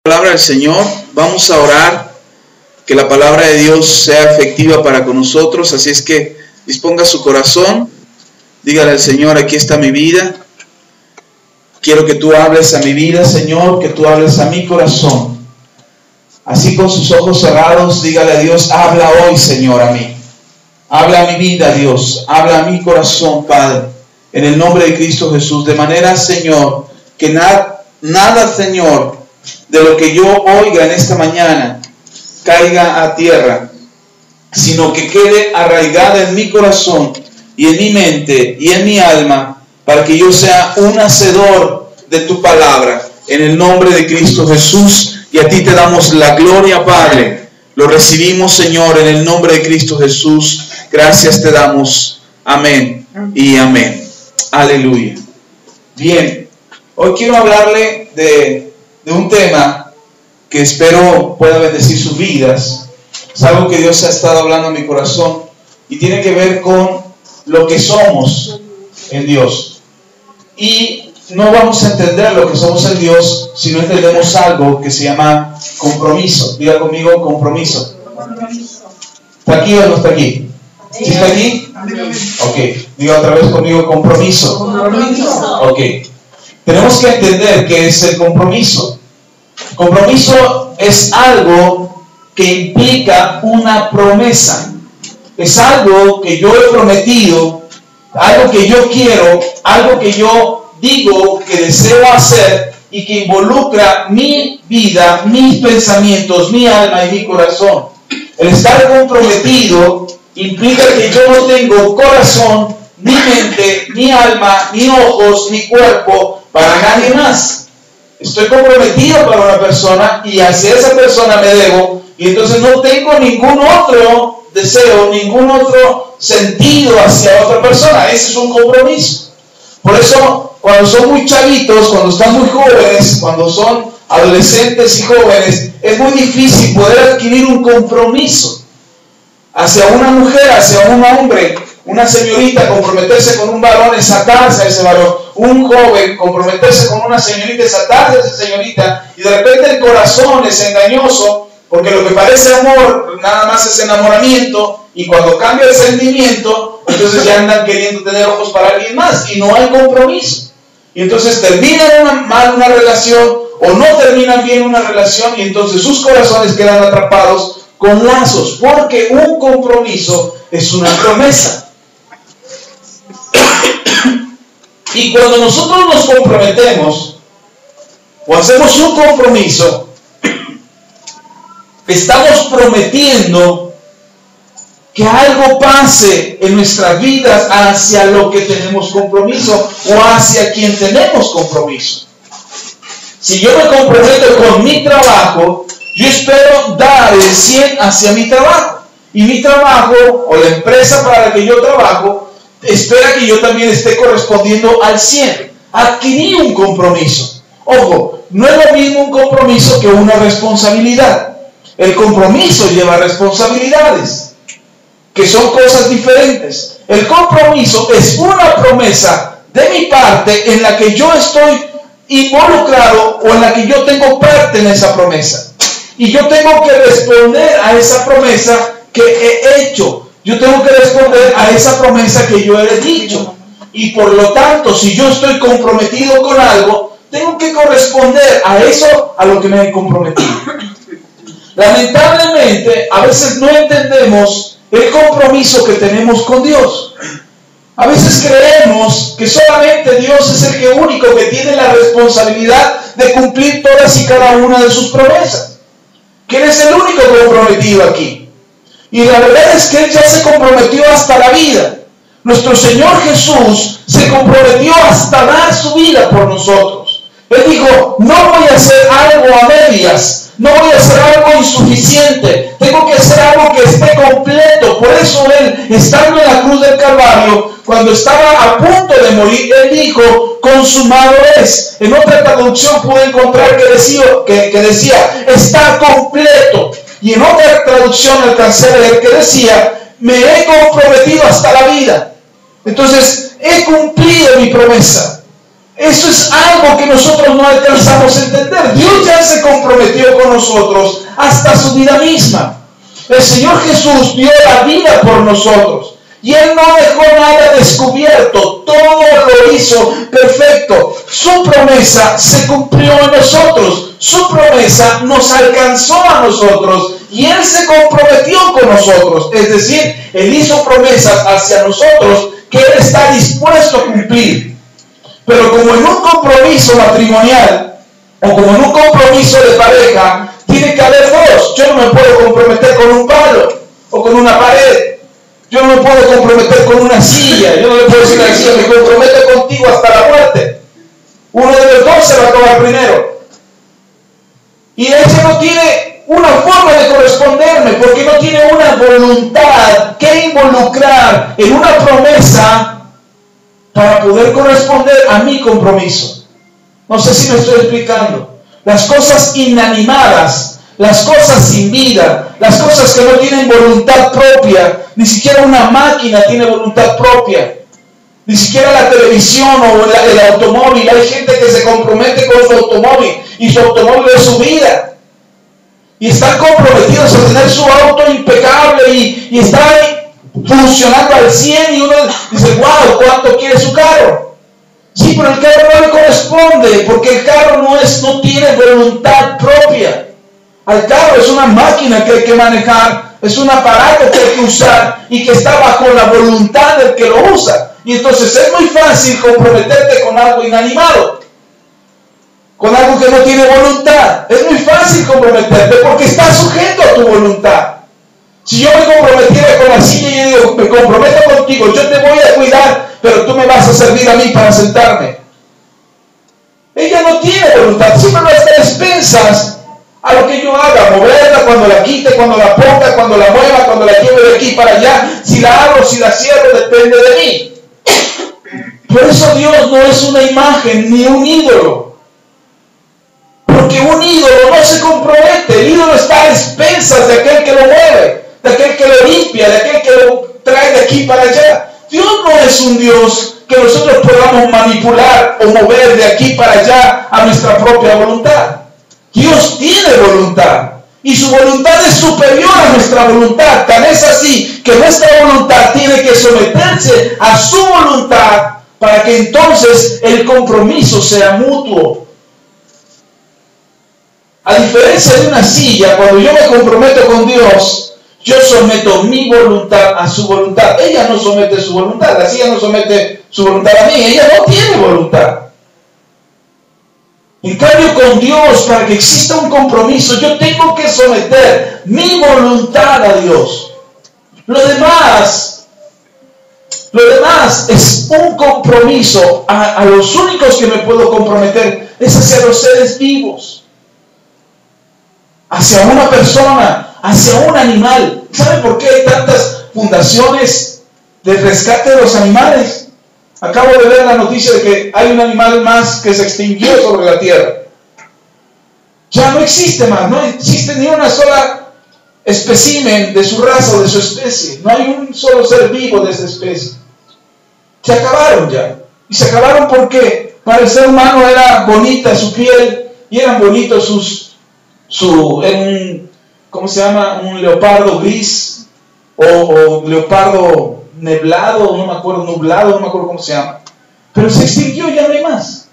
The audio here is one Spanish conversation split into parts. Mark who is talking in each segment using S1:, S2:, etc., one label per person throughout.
S1: Palabra del Señor, vamos a orar que la palabra de Dios sea efectiva para con nosotros, así es que disponga su corazón, dígale al Señor: aquí está mi vida, quiero que tú hables a mi vida, Señor, que tú hables a mi corazón. Así con sus ojos cerrados, dígale a Dios: habla hoy, Señor, a mí, habla a mi vida, Dios, habla a mi corazón, Padre, en el nombre de Cristo Jesús, de manera, Señor, que nada, Señor, de lo que yo oiga en esta mañana caiga a tierra, sino que quede arraigada en mi corazón y en mi mente y en mi alma, para que yo sea un hacedor de tu palabra, en el nombre de Cristo Jesús. Y a ti te damos la gloria, Padre. Lo recibimos, Señor, en el nombre de Cristo Jesús. Gracias te damos. Amén y amén. Aleluya. Bien, hoy quiero hablarle de un tema que espero pueda bendecir sus vidas. Es algo que Dios ha estado hablando en mi corazón y tiene que ver con lo que somos en Dios. Y no vamos a entender lo que somos en Dios si no entendemos algo que se llama compromiso. Diga conmigo: compromiso. ¿Está aquí o no está aquí? ¿Sí está aquí? Ok. Diga otra vez conmigo: compromiso. Ok. Tenemos que entender qué es el compromiso. Compromiso es algo que implica una promesa. Es algo que yo he prometido, algo que yo quiero, algo que yo digo que deseo hacer y que involucra mi vida, mis pensamientos, mi alma y mi corazón. El estar comprometido implica que yo no tengo corazón, ni mente, ni alma, ni ojos, ni cuerpo para nadie más. Estoy comprometido para una persona y hacia esa persona me debo, y entonces no tengo ningún otro deseo, ningún otro sentido hacia otra persona. Ese es un compromiso. Por eso, cuando son muy chavitos, cuando están muy jóvenes, cuando son adolescentes y jóvenes, es muy difícil poder adquirir un compromiso hacia una mujer, hacia un hombre. Una señorita comprometerse con un varón es atarse a ese varón. Un joven comprometerse con una señorita es atarse a esa señorita. Y de repente el corazón es engañoso, porque lo que parece amor nada más es enamoramiento. Y cuando cambia el sentimiento, entonces ya andan queriendo tener ojos para alguien más y no hay compromiso. Y entonces terminan mal una relación o no terminan bien una relación, y entonces sus corazones quedan atrapados con lazos, porque un compromiso es una promesa. Y cuando nosotros nos comprometemos o hacemos un compromiso, estamos prometiendo que algo pase en nuestras vidas hacia lo que tenemos compromiso o hacia quien tenemos compromiso. Si yo me comprometo con mi trabajo, yo espero dar el 100 hacia mi trabajo. Y mi trabajo o la empresa para la que yo trabajo espera que yo también esté correspondiendo al 100. Adquirí un compromiso. Ojo, no es lo mismo un compromiso que una responsabilidad. El compromiso lleva responsabilidades, que son cosas diferentes. El compromiso es una promesa de mi parte en la que yo estoy involucrado o en la que yo tengo parte en esa promesa. Y yo tengo que responder a esa promesa que he hecho. Yo tengo que responder a esa promesa que yo he dicho. Y por lo tanto, si yo estoy comprometido con algo, tengo que corresponder a eso, a lo que me he comprometido. Lamentablemente, a veces no entendemos el compromiso que tenemos con Dios. A veces creemos que solamente Dios es el que único que tiene la responsabilidad de cumplir todas y cada una de sus promesas. Que Él es el único comprometido aquí. Y la verdad es que Él ya se comprometió hasta la vida. Nuestro Señor Jesús se comprometió hasta dar su vida por nosotros. Él dijo: no voy a hacer algo a medias, no voy a hacer algo insuficiente, tengo que hacer algo que esté completo. Por eso Él, estando en la cruz del Calvario, cuando estaba a punto de morir, Él dijo: consumado es. En otra traducción pude encontrar que decía está completo. Y en otra traducción alcancé a leer que decía: me he comprometido hasta la vida. Entonces, he cumplido mi promesa. Eso es algo que nosotros no alcanzamos a entender. Dios ya se comprometió nosotros hasta su vida misma. El Señor Jesús dio la vida por nosotros. Y Él no dejó nada descubierto, todo lo hizo perfecto. Su promesa se cumplió en nosotros, su promesa nos alcanzó a nosotros y Él se comprometió con nosotros. Es decir, Él hizo promesas hacia nosotros que Él está dispuesto a cumplir. Pero como en un compromiso matrimonial o como en un compromiso de pareja, tiene que haber dos. Yo no me puedo comprometer con un palo o con una pared. Yo no me puedo comprometer con una silla. Yo no le puedo decir a la silla, me comprometo contigo hasta la muerte. Uno de los dos se va a acabar primero. Y ella no tiene una forma de corresponderme porque no tiene una voluntad que involucrar en una promesa para poder corresponder a mi compromiso. No sé si me estoy explicando. Las cosas inanimadas, las cosas sin vida, las cosas que no tienen voluntad propia, ni siquiera una máquina tiene voluntad propia, ni siquiera la televisión o el automóvil. Hay gente que se compromete con su automóvil y su automóvil es su vida. Y están comprometidos a tener su auto impecable y están funcionando al 100 y uno dice, wow, ¿cuánto quiere su carro? Sí, pero el carro no le corresponde porque el carro no tiene voluntad propia. Al carro es una máquina que hay que manejar, es un aparato que hay que usar y que está bajo la voluntad del que lo usa. Y entonces es muy fácil comprometerte con algo inanimado, con algo que no tiene voluntad. Es muy fácil comprometerte porque está sujeto a tu voluntad. Si yo me comprometiera con la silla y yo digo, me comprometo contigo, yo te voy a cuidar, pero tú me vas a servir a mí para sentarme. Ella no tiene voluntad, siempre va a estar a expensas a lo que yo haga, moverla, cuando la quite, cuando la ponga, cuando la mueva, cuando la lleve de aquí para allá, si la abro, si la cierro, depende de mí. Por eso Dios no es una imagen ni un ídolo, porque un ídolo no se compromete. El ídolo está a expensas de aquel que lo mueve, de aquel que lo limpia, de aquel que lo trae de aquí para allá. Dios no es un Dios que nosotros podamos manipular o mover de aquí para allá a nuestra propia voluntad. Dios tiene voluntad y su voluntad es superior a nuestra voluntad. Tan es así que nuestra voluntad tiene que someterse a su voluntad para que entonces el compromiso sea mutuo. A diferencia de una silla, cuando yo me comprometo con Dios, yo someto mi voluntad a su voluntad. Ella no somete su voluntad, la silla no somete su voluntad a mí, ella no tiene voluntad. En cambio, con Dios, para que exista un compromiso, yo tengo que someter mi voluntad a Dios. Lo demás es un compromiso. A los únicos que me puedo comprometer es hacia los seres vivos, hacia una persona, hacia un animal. ¿Saben por qué hay tantas fundaciones de rescate de los animales? Acabo de ver la noticia de que hay un animal más que se extinguió sobre la tierra. Ya no existe más, no existe ni una sola espécimen de su raza o de su especie. No hay un solo ser vivo de esa especie. Se acabaron ya. Y se acabaron porque para el ser humano era bonita su piel y eran bonitos ¿cómo se llama? Un leopardo gris o leopardo nublado, no me acuerdo cómo se llama. Pero se extinguió, ya no hay más.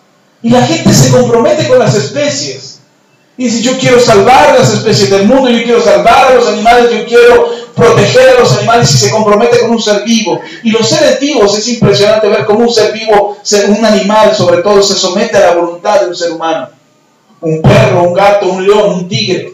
S1: Y la gente se compromete con las especies. Y dice, yo quiero salvar las especies del mundo, yo quiero salvar a los animales, yo quiero proteger a los animales, y se compromete con un ser vivo. Y los seres vivos, es impresionante ver cómo un ser vivo, un animal sobre todo, se somete a la voluntad de un ser humano. Un perro, un gato, un león, un tigre.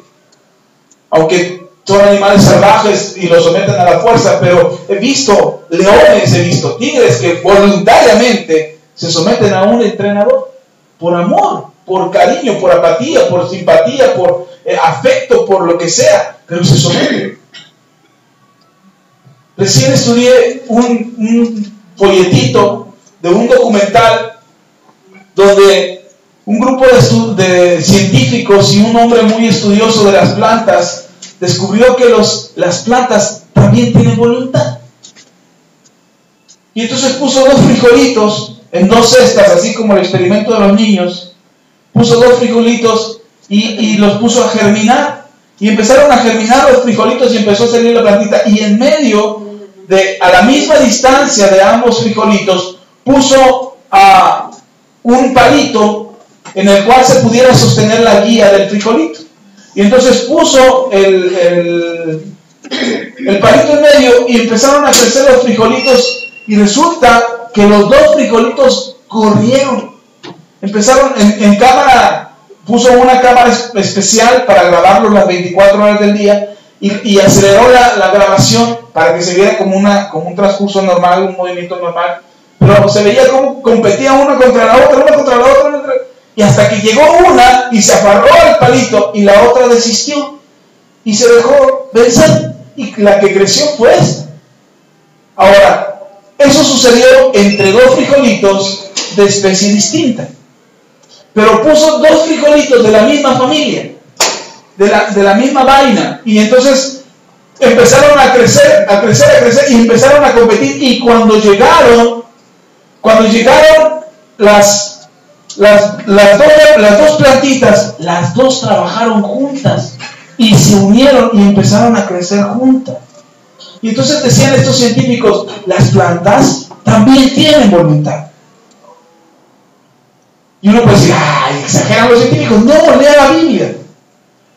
S1: Aunque son animales salvajes y los someten a la fuerza, pero he visto leones, he visto tigres que voluntariamente se someten a un entrenador por amor, por cariño, por apatía, por simpatía, por afecto, por lo que sea, pero se someten. Recién estudié un folletito de un documental donde un grupo de científicos y un hombre muy estudioso de las plantas descubrió que las plantas también tienen voluntad. Y entonces puso 2 frijolitos en 2 cestas, así como el experimento de los niños. Puso 2 frijolitos y los puso a germinar. Y empezaron a germinar los frijolitos y empezó a salir la plantita. Y en medio, a la misma distancia de ambos frijolitos, puso un palito en el cual se pudiera sostener la guía del frijolito. Y entonces puso el palito en medio y empezaron a crecer los frijolitos. Y resulta que los dos frijolitos corrieron. Empezaron en cámara. Puso una cámara especial para grabarlo las 24 horas del día y aceleró la grabación para que se viera como un transcurso normal, un movimiento normal. Pero se veía como competía uno contra la otra, y hasta que llegó una y se aferró al palito y la otra desistió y se dejó vencer, y la que creció fue esta. Ahora, eso sucedió entre dos frijolitos de especie distinta. Pero puso dos frijolitos de la misma familia, de la misma vaina. Y entonces empezaron a crecer y empezaron a competir. Y cuando llegaron las dos plantitas, las dos trabajaron juntas y se unieron y empezaron a crecer juntas. Y entonces decían estos científicos, las plantas también tienen voluntad. Y uno puede decir, ¡ay, exageran los científicos! No, lea la Biblia.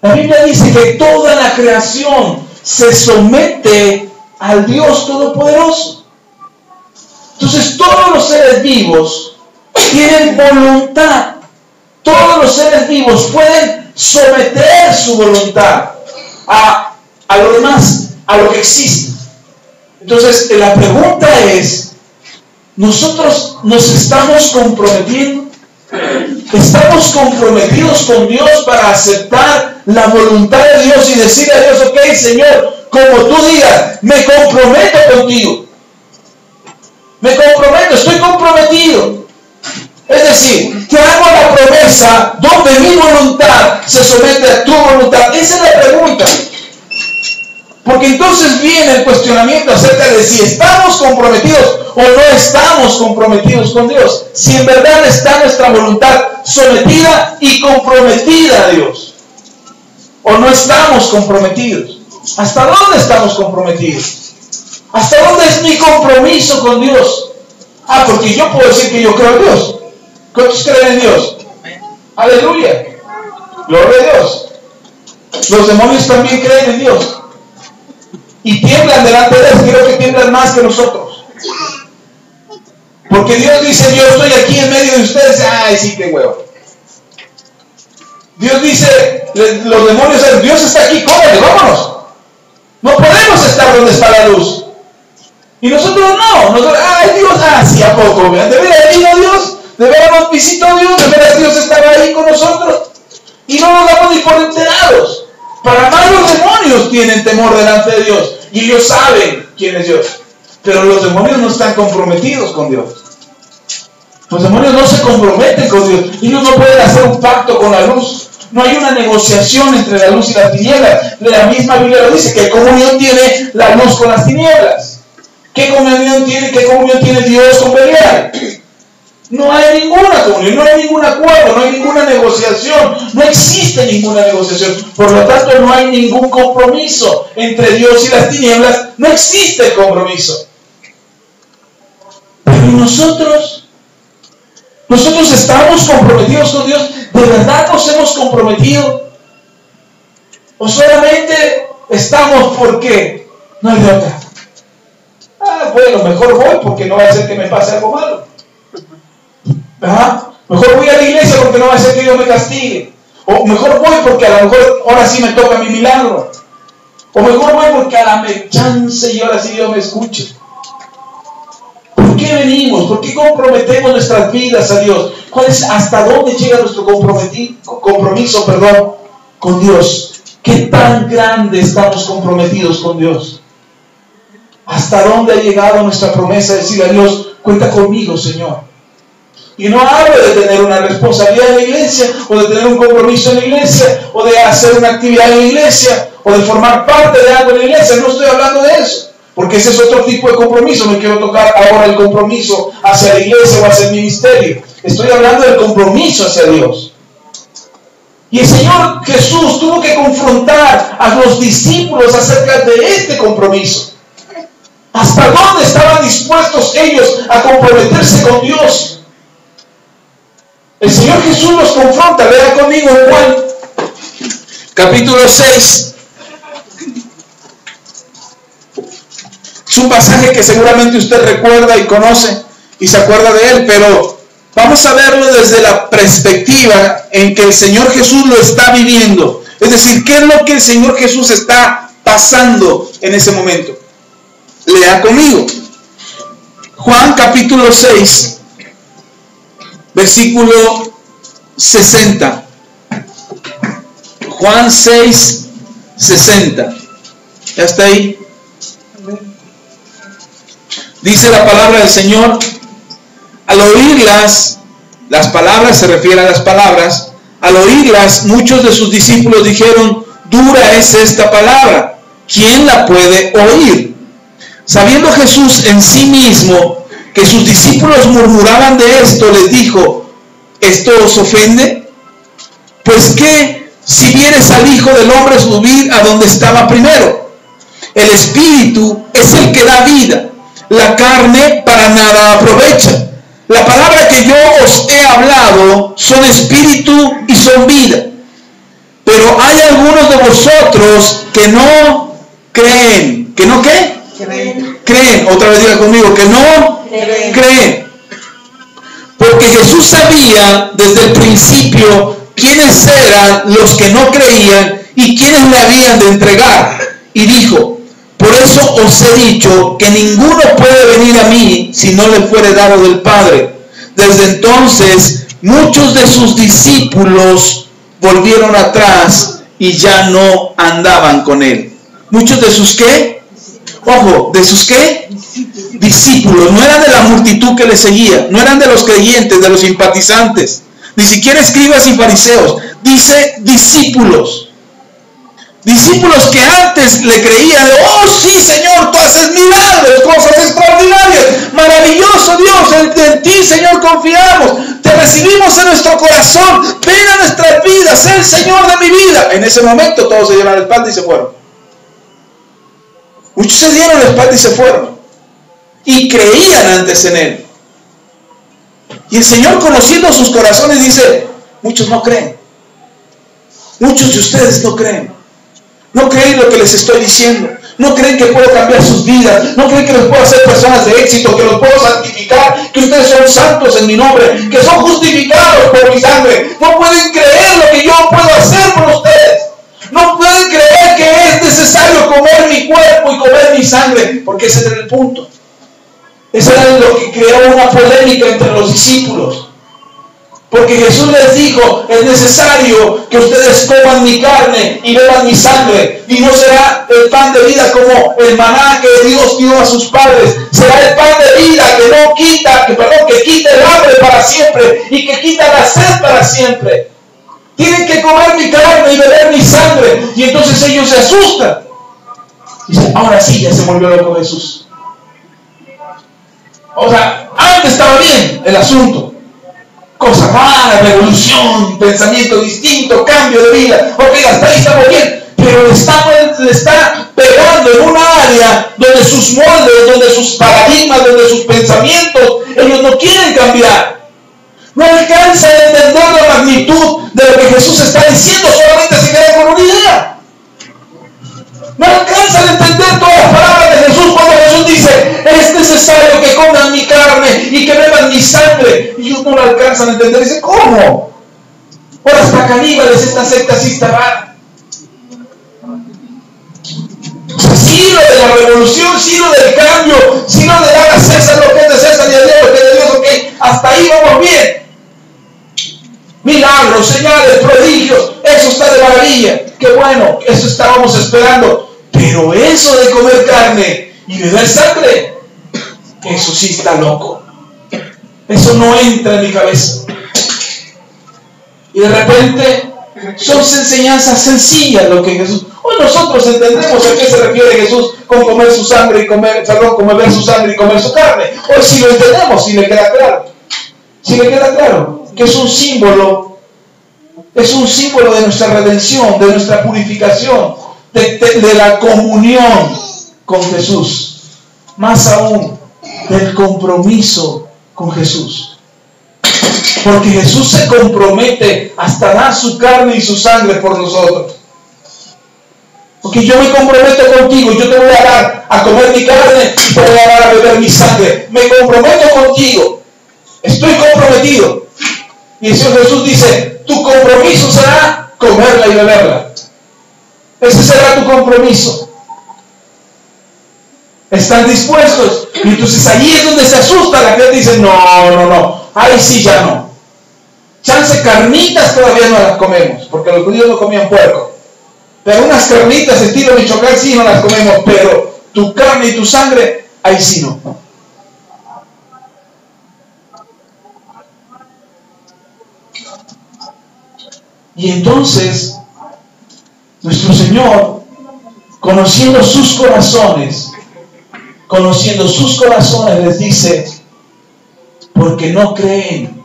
S1: La Biblia dice que toda la creación se somete al Dios Todopoderoso. Entonces, todos los seres vivos tienen voluntad. Todos los seres vivos pueden someter su voluntad a lo demás, a lo que existe. Entonces, la pregunta es, ¿nosotros nos estamos comprometiendo? ¿Estamos comprometidos con Dios para aceptar la voluntad de Dios y decirle a Dios, ok, Señor, como tú digas, me comprometo contigo? Me comprometo, estoy comprometido. Es decir, te hago la promesa donde mi voluntad se somete a tu voluntad. Esa es la pregunta. Porque entonces viene el cuestionamiento acerca de si estamos comprometidos o no estamos comprometidos con Dios. Si en verdad está nuestra voluntad sometida y comprometida a Dios. O no estamos comprometidos. ¿Hasta dónde estamos comprometidos? ¿Hasta dónde es mi compromiso con Dios? Porque yo puedo decir que yo creo en Dios. ¿Cuántos creen en Dios? Aleluya. Gloria a Dios. Los demonios también creen en Dios. Y tiemblan delante de Él. Creo que tiemblan más que nosotros. Porque Dios dice, yo estoy aquí en medio de ustedes. Ay, sí, qué huevo. Dios dice, los demonios, Dios está aquí, córrele, vámonos. No podemos estar donde está la luz. Y nosotros no. Ay, Dios, sí, ¿a poco? ¿De veras vino Dios? ¿De veras nos visitó Dios? ¿De veras Dios estaba ahí con nosotros? Y no nos damos ni por enterados. Para más los demonios tienen temor delante de Dios. Y ellos saben quién es Dios. Pero los demonios no están comprometidos con Dios. Los demonios no se comprometen con Dios. Ellos no pueden hacer un pacto con la luz. No hay una negociación entre la luz y las tinieblas. La misma Biblia lo dice. ¿Qué comunión tiene la luz con las tinieblas? ¿Qué comunión tiene Dios con Belial? No hay ninguna comunión, no hay ningún acuerdo, no hay ninguna negociación, no existe ninguna negociación. Por lo tanto, no hay ningún compromiso entre Dios y las tinieblas. No existe compromiso. Pero nosotros estamos comprometidos con Dios. ¿De verdad nos hemos comprometido? ¿O solamente estamos porque no hay de otra? Bueno, mejor voy porque no va a ser que me pase algo malo. Mejor voy a la iglesia porque no va a ser que Dios me castigue. O mejor voy porque a lo mejor ahora sí me toca mi milagro. O mejor voy porque a la me chance y ahora sí Dios me escuche. ¿Por qué venimos? ¿Por qué comprometemos nuestras vidas a Dios? ¿Hasta dónde llega nuestro compromiso con Dios? ¿Qué tan grande estamos comprometidos con Dios? ¿Hasta dónde ha llegado nuestra promesa de decirle a Dios, cuenta conmigo, Señor? Y no hablo de tener una responsabilidad en la iglesia, o de tener un compromiso en la iglesia, o de hacer una actividad en la iglesia, o de formar parte de algo en la iglesia. No estoy hablando de eso, porque ese es otro tipo de compromiso. No quiero tocar ahora el compromiso hacia la iglesia o hacia el ministerio. Estoy hablando del compromiso hacia Dios. Y el Señor Jesús tuvo que confrontar a los discípulos acerca de este compromiso. ¿Hasta dónde estaban dispuestos ellos a comprometerse con Dios? El Señor Jesús los confronta. Lea conmigo en Juan, capítulo 6. Es un pasaje que seguramente usted recuerda y conoce y se acuerda de él, pero vamos a verlo desde la perspectiva en que el Señor Jesús lo está viviendo. Es decir, ¿qué es lo que el Señor Jesús está pasando en ese momento? Lea conmigo. Juan capítulo 6, versículo 60. Juan 6, 60. ¿Ya está ahí? Dice la palabra del Señor: al oírlas, las palabras, se refiere a las palabras, al oírlas, muchos de sus discípulos dijeron: dura es esta palabra, ¿quién la puede oír? Sabiendo Jesús en sí mismo que sus discípulos murmuraban de esto, les dijo: ¿esto os ofende? Pues qué, si vieres al Hijo del Hombre subir a donde estaba primero. El Espíritu es el que da vida, la carne para nada aprovecha. La palabra que yo os he hablado son espíritu y son vida. Pero hay algunos de vosotros que no creen. ¿Que no qué? Creen. Otra vez diga conmigo, que no creen. Porque Jesús sabía desde el principio quiénes eran los que no creían y quiénes le habían de entregar. Y dijo: por eso os he dicho que ninguno puede venir a mí si no le fuere dado del Padre. Desde entonces muchos de sus discípulos volvieron atrás y ya no andaban con él. ¿Muchos de sus qué? Ojo, ¿de sus qué? Discípulos. No eran de la multitud que le seguía, no eran de los creyentes, de los simpatizantes, ni siquiera escribas y fariseos. Dice discípulos. Discípulos que antes le creían: oh sí, Señor, tú haces milagros, cosas extraordinarias, maravilloso Dios, en ti, Señor, confiamos, te recibimos en nuestro corazón, ven a nuestras vidas, sé el Señor de mi vida. En ese momento todos se dieron la espalda y se fueron. Muchos se dieron la espalda y se fueron, y creían antes en Él. Y el Señor, conociendo sus corazones, dice: muchos no creen, muchos de ustedes no creen. No creen lo que les estoy diciendo. No creen que puedo cambiar sus vidas. No creen que los puedo hacer personas de éxito, que los puedo santificar, que ustedes son santos en mi nombre, que son justificados por mi sangre. No pueden creer lo que yo puedo hacer por ustedes. No pueden creer que es necesario comer mi cuerpo y comer mi sangre, porque ese era el punto. Ese era lo que creó una polémica entre los discípulos. Porque Jesús les dijo: es necesario que ustedes coman mi carne y beban mi sangre, y no será el pan de vida como el maná que Dios dio a sus padres. Será el pan de vida que quita el hambre para siempre y que quita la sed para siempre. Tienen que comer mi carne y beber mi sangre. Y entonces ellos se asustan. Dicen: ahora sí, ya se volvió loco Jesús. O sea, antes estaba bien el asunto. Cosa rara, revolución, pensamiento distinto, cambio de vida. Ok, hasta ahí estamos bien. Pero le está pegando en una área donde sus moldes, donde sus paradigmas, donde sus pensamientos, ellos no quieren cambiar. No alcanzan a entender la magnitud de lo que Jesús está diciendo, solamente se quedan con una idea. No alcanzan a entender todas las palabras de Jesús cuando Jesús dice: es necesario que coman mi carne y que beban mi sangre. Y ellos no lo alcanzan a entender. Dicen: ¿cómo? Ahora hasta caníbales, esta secta así está rara. O sea, sí lo de la revolución, sí lo del cambio, sí lo de dar a César lo que es de César y a Dios lo que es de Dios, ok, hasta ahí vamos bien. Milagros, señales, prodigios, eso está de maravilla. Qué bueno, eso estábamos esperando. Pero eso de comer carne y beber sangre, eso sí está loco. Eso no entra en mi cabeza. Y de repente son enseñanzas sencillas lo que Jesús. Hoy nosotros entendemos a qué se refiere Jesús con comer su sangre y con beber su sangre y comer su carne. Hoy sí lo entendemos, si le queda claro. Si le queda claro que es un símbolo Es un símbolo de nuestra redención, de nuestra purificación, de la comunión con Jesús. Más aún, del compromiso con Jesús. Porque Jesús se compromete hasta dar su carne y su sangre por nosotros. Porque yo me comprometo contigo, yo te voy a dar a comer mi carne y te voy a dar a beber mi sangre. Me comprometo contigo. Estoy comprometido. Y el Señor Jesús dice, tu compromiso será comerla y beberla. Ese será tu compromiso. ¿Están dispuestos? Y entonces allí es donde se asusta la gente, dice, no. Ahí sí ya no. Chance carnitas todavía no las comemos, porque los judíos no comían puerco. Pero unas carnitas estilo Michoacán sí no las comemos, pero tu carne y tu sangre, ahí sí no. Y entonces, nuestro Señor, conociendo sus corazones, les dice, porque no creen.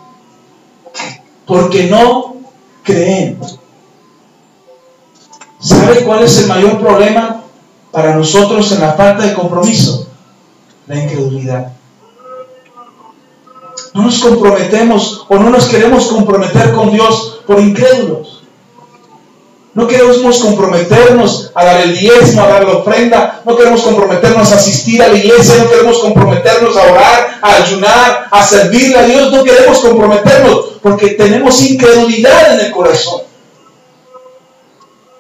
S1: ¿Sabe cuál es el mayor problema para nosotros en la falta de compromiso? La incredulidad. No nos comprometemos o no nos queremos comprometer con Dios por incrédulos. No queremos comprometernos a dar el diezmo, a dar la ofrenda. No queremos comprometernos a asistir a la iglesia. No queremos comprometernos a orar, a ayunar, a servirle a Dios. No queremos comprometernos porque tenemos incredulidad en el corazón.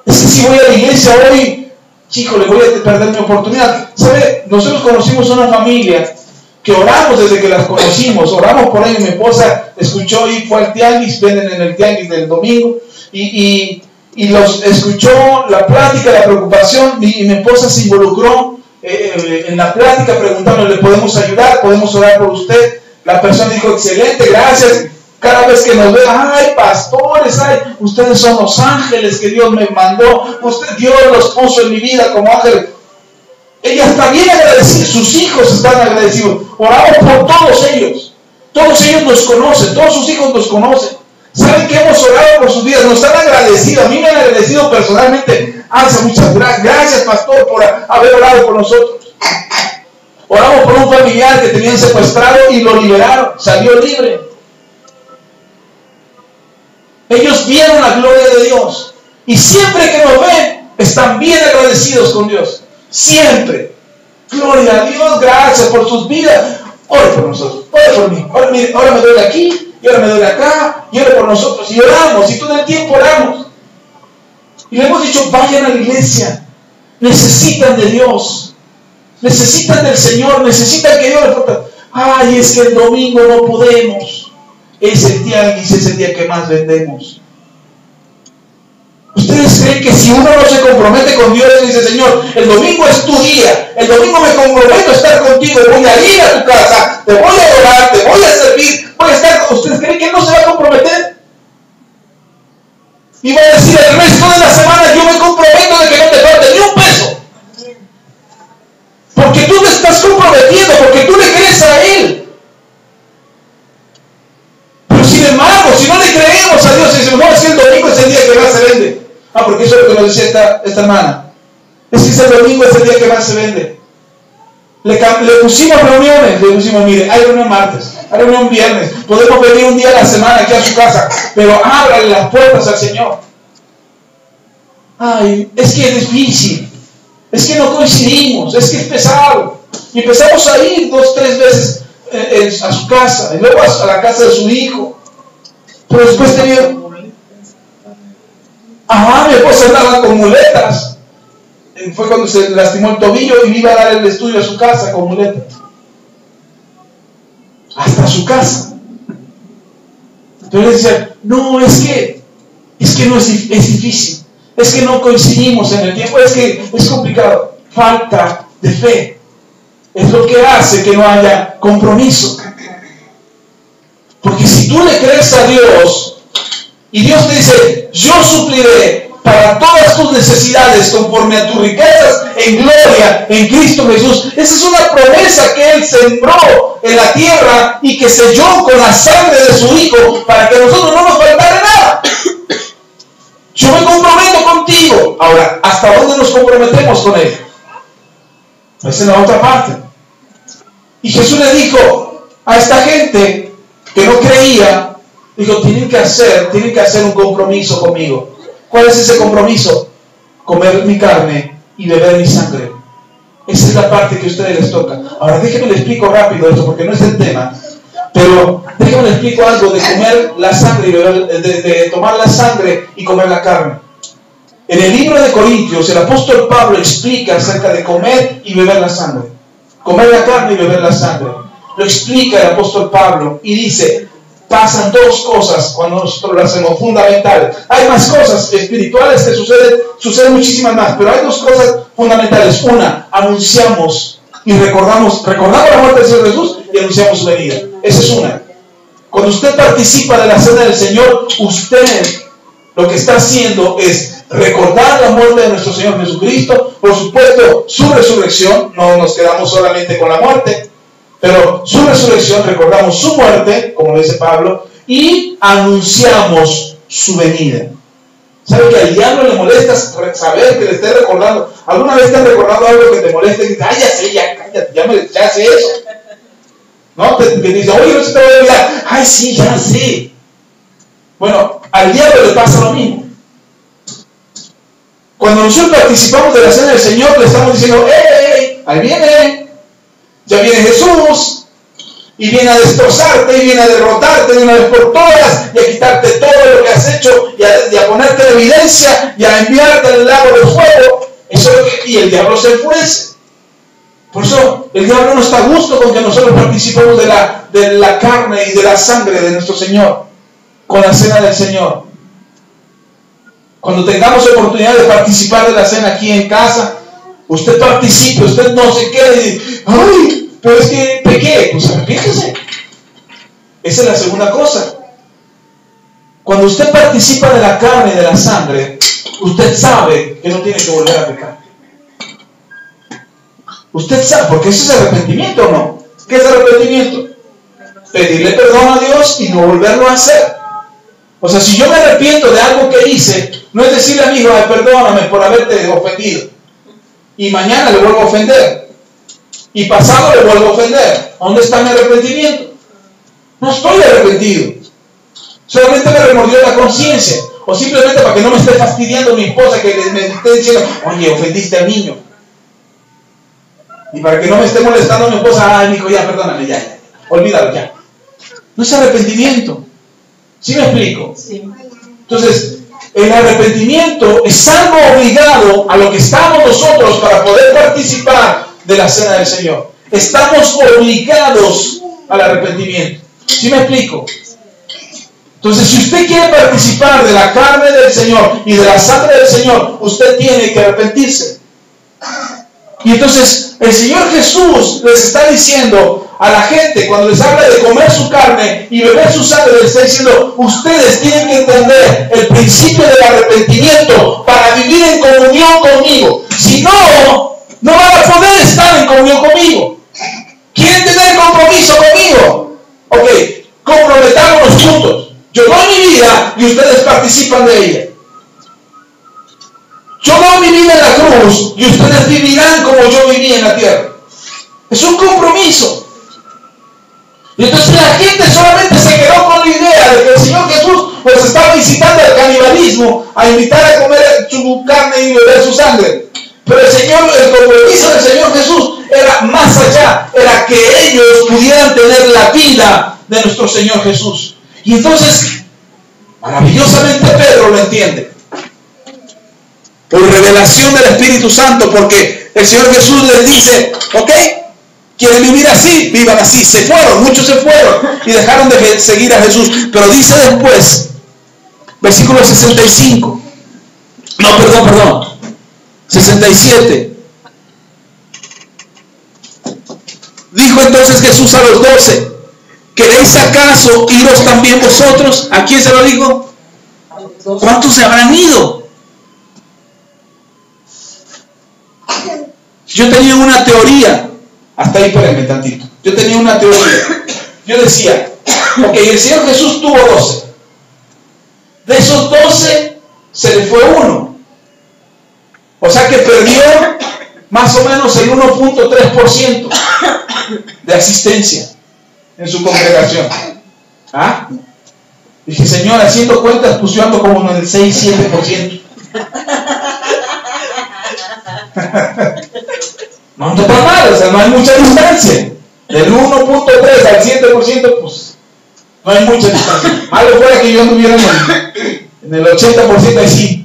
S1: Es que si voy a la iglesia hoy, chico, le voy a perder mi oportunidad. ¿Sabe? Nosotros conocimos una familia que oramos desde que las conocimos. Oramos por ellos. Mi esposa escuchó y fue al tianguis, venden en el tianguis del domingo, y los escuchó la plática, la preocupación, y mi esposa se involucró en la plática, preguntando, ¿le podemos ayudar? ¿Podemos orar por usted? La persona dijo, excelente, gracias. Cada vez que nos ve, ay, pastores, ay, ustedes son los ángeles que Dios me mandó, Dios los puso en mi vida como ángeles. Ella está bien agradecida, sus hijos están agradecidos. Oramos por todos ellos nos conocen, todos sus hijos nos conocen. ¿Saben que hemos orado por sus vidas? Nos han agradecido, a mí me han agradecido personalmente. Muchas gracias, gracias pastor por haber orado por nosotros. Oramos por un familiar que tenían secuestrado y lo liberaron, salió libre. Ellos vieron la gloria de Dios y siempre que nos ven están bien agradecidos con Dios. Siempre. Gloria a Dios, gracias por sus vidas. Ore por nosotros, ore por mí. Ahora me duele aquí, y ahora me duele acá, y ore por nosotros. Y oramos, y todo el tiempo oramos. Y le hemos dicho, vayan a la iglesia. Necesitan de Dios. Necesitan del Señor, necesitan que Dios les proteja. Ay, es que el domingo no podemos. Es el tianguis, es el día que más vendemos. ¿Ustedes creen que si uno no se compromete con Dios y dice, Señor, el domingo es tu día, el domingo me comprometo a estar contigo, voy a ir a tu casa, te voy a adorar, te voy a servir, voy a estar con ustedes? ¿Creen que Él no se va a comprometer? Y va a decir, el resto de la semana yo me comprometo de que no te falte ni un peso. Porque tú te estás comprometiendo, porque tú le crees a Él. Pero sin embargo, si no le creemos a Dios y decimos, no, es que el domingo es el día que más se vende. Porque eso es lo que nos decía esta hermana. Es que el domingo es el día que más se vende. Le pusimos reuniones, le pusimos, mire, hay reunión martes, hay reunión viernes, podemos venir un día a la semana aquí a su casa, pero ábrale las puertas al Señor. Ay, es que es difícil, es que no coincidimos, es que es pesado. Y empezamos a ir 2, 3 veces a su casa, y luego a la casa de su hijo. Pero después tenía... mi esposa andaba con muletas. Fue cuando se lastimó el tobillo y iba a dar el estudio a su casa con muletas. Hasta su casa. Entonces le decía, no, es que no es difícil. Es que no coincidimos en el tiempo, es que es complicado. Falta de fe. Es lo que hace que no haya compromiso. Porque si tú le crees a Dios y Dios te dice, yo supliré para todas tus necesidades conforme a tus riquezas en gloria en Cristo Jesús. Esa es una promesa que Él sembró en la tierra y que selló con la sangre de su Hijo para que a nosotros no nos faltara nada.
S2: Yo me comprometo contigo. Ahora, ¿hasta dónde nos comprometemos con Él? Esa es la otra parte. Y Jesús le dijo a esta gente que no creía, dijo, tienen que hacer un compromiso conmigo. ¿Cuál es ese compromiso? Comer mi carne y beber mi sangre. Esa es la parte que a ustedes les toca. Ahora déjenme les explico rápido esto porque no es el tema. Pero déjenme les explico algo de comer la sangre y beber, de tomar la sangre y comer la carne. En el libro de Corintios, el apóstol Pablo explica acerca de comer y beber la sangre. Comer la carne y beber la sangre. Lo explica el apóstol Pablo y dice, pasan dos cosas cuando nosotros lo hacemos fundamentales. Hay más cosas espirituales que suceden muchísimas más, pero hay dos cosas fundamentales. Una, anunciamos y recordamos la muerte del Señor Jesús y anunciamos su venida. Esa es una. Cuando usted participa de la cena del Señor, usted lo que está haciendo es recordar la muerte de nuestro Señor Jesucristo, por supuesto su resurrección, no nos quedamos solamente con la muerte, pero su resurrección, recordamos su muerte, como dice Pablo, y anunciamos su venida. ¿Sabe que al diablo le molesta saber que le esté recordando? ¿Alguna vez te han recordado algo que te moleste? Y dices, ay, ya sé, ya cállate, ya sé eso. ¿No? Te dice, oye, no se te va a olvidar. Ay, sí, ya sé. Bueno, al diablo le pasa lo mismo. Cuando nosotros participamos de la cena del Señor, le estamos diciendo, ¡hey! Ahí viene. Ya viene Jesús. Y viene a destrozarte, y viene a derrotarte de una vez por todas, y a quitarte todo lo que has hecho, y a ponerte en evidencia, y a enviarte al lago de fuego. Eso es lo que, y el diablo se enfurece. Por eso el diablo no está a gusto con que nosotros participemos de la carne y de la sangre de nuestro Señor, con la cena del Señor. Cuando tengamos oportunidad de participar de la cena aquí en casa, usted participe, usted no se quede y ¡ay! Pero es que pequé, pues arrepiéntese. Esa es la segunda cosa. Cuando usted participa de la carne y de la sangre, usted sabe que no tiene que volver a pecar. Usted sabe, porque eso es arrepentimiento, ¿o no? ¿Qué es arrepentimiento? Pedirle perdón a Dios y no volverlo a hacer. O sea, si yo me arrepiento de algo que hice, no es decirle a mi hijo, ay, perdóname por haberte ofendido. Y mañana le vuelvo a ofender. Y pasado le vuelvo a ofender. ¿Dónde está mi arrepentimiento? No estoy arrepentido. Solamente me remordió la conciencia. O simplemente para que no me esté fastidiando mi esposa, que me esté diciendo, oye, ofendiste al niño. Y para que no me esté molestando mi esposa, ay, hijo, ya, perdóname, ya. Olvídalo, ya. No es arrepentimiento. ¿Sí me explico? Sí. Entonces, el arrepentimiento es algo obligado a lo que estamos nosotros para poder participar de la cena del Señor. Estamos obligados al arrepentimiento. ¿Sí me explico? Entonces, si usted quiere participar de la carne del Señor y de la sangre del Señor, usted tiene que arrepentirse. Y entonces, el Señor Jesús les está diciendo a la gente, cuando les habla de comer su carne y beber su sangre, les está diciendo, ustedes tienen que entender el principio del arrepentimiento para vivir en comunión conmigo. Si no, no van a poder estar en comunión conmigo. ¿Quieren tener compromiso conmigo? Ok, comprometámonos juntos. Yo doy mi vida y ustedes participan de ella. Yo doy mi vida en la cruz y ustedes vivirán como yo viví en la tierra. Es un compromiso. Y entonces la gente solamente se quedó con la idea de que el Señor Jesús nos estaba incitando al canibalismo, a invitar a comer su carne y beber su sangre. Pero el compromiso del Señor Jesús era más allá, era que ellos pudieran tener la vida de nuestro Señor Jesús. Y entonces, maravillosamente Pedro lo entiende. Por revelación del Espíritu Santo, porque el Señor Jesús les dice, ok, quieren vivir así, vivan así. Se fueron, muchos se fueron y dejaron de seguir a Jesús. Pero dice después, versículo 65, no, perdón, 67. Dijo entonces Jesús a los 12, ¿queréis acaso iros también vosotros? ¿A quién se lo dijo? ¿Cuántos se habrán ido? Yo tenía una teoría, hasta ahí espérenme tantito. Yo tenía una teoría. Yo decía, ok, el Señor Jesús tuvo 12. De esos 12, se le fue uno. O sea que perdió más o menos el 1.3% de asistencia en su congregación. ¿Ah? Dije, Señor, haciendo cuentas, pues yo ando como en el 6-7%. No ando tan mal, o sea, no hay mucha distancia. Del 1.3 al 7%, pues no hay mucha distancia. Malo fuera que yo anduviera en el 80%, ahí sí,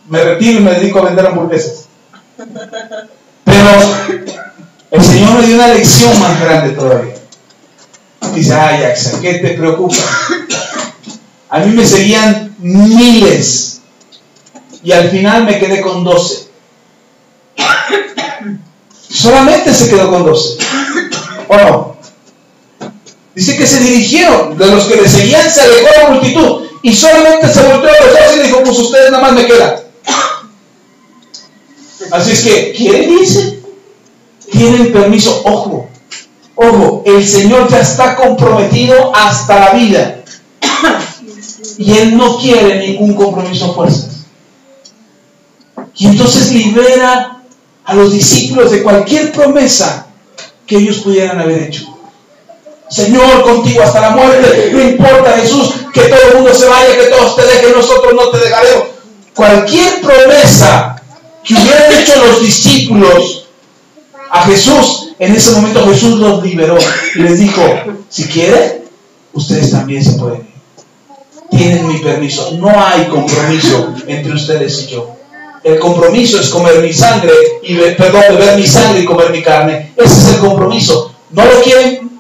S2: me retiro y me dedico a vender hamburguesas. Pero el Señor me dio una lección más grande todavía. Dice, ay, Axel, ¿qué te preocupa? A mí me seguían miles y al final me quedé con 12. Solamente se quedó con 12. ¿O no? Dice que se dirigieron, de los que le seguían se alejó la multitud y solamente se volteó a los dos y dijo, pues ustedes nada más me quedan. Así es que, ¿quieren irse? Tienen permiso. Ojo, ojo, el Señor ya está comprometido hasta la vida y Él no quiere ningún compromiso a fuerzas. Y entonces libera a los discípulos de cualquier promesa que ellos pudieran haber hecho. Señor, contigo hasta la muerte, no importa, Jesús, que todo el mundo se vaya, que todos te dejen, nosotros no te dejaremos. Cualquier promesa que hubieran hecho los discípulos a Jesús, en ese momento Jesús los liberó y les dijo, si quieren, ustedes también se pueden ir. Tienen mi permiso. No hay compromiso entre ustedes y yo. El compromiso es comer mi sangre y beber mi sangre y comer mi carne. Ese es el compromiso. ¿No lo quieren?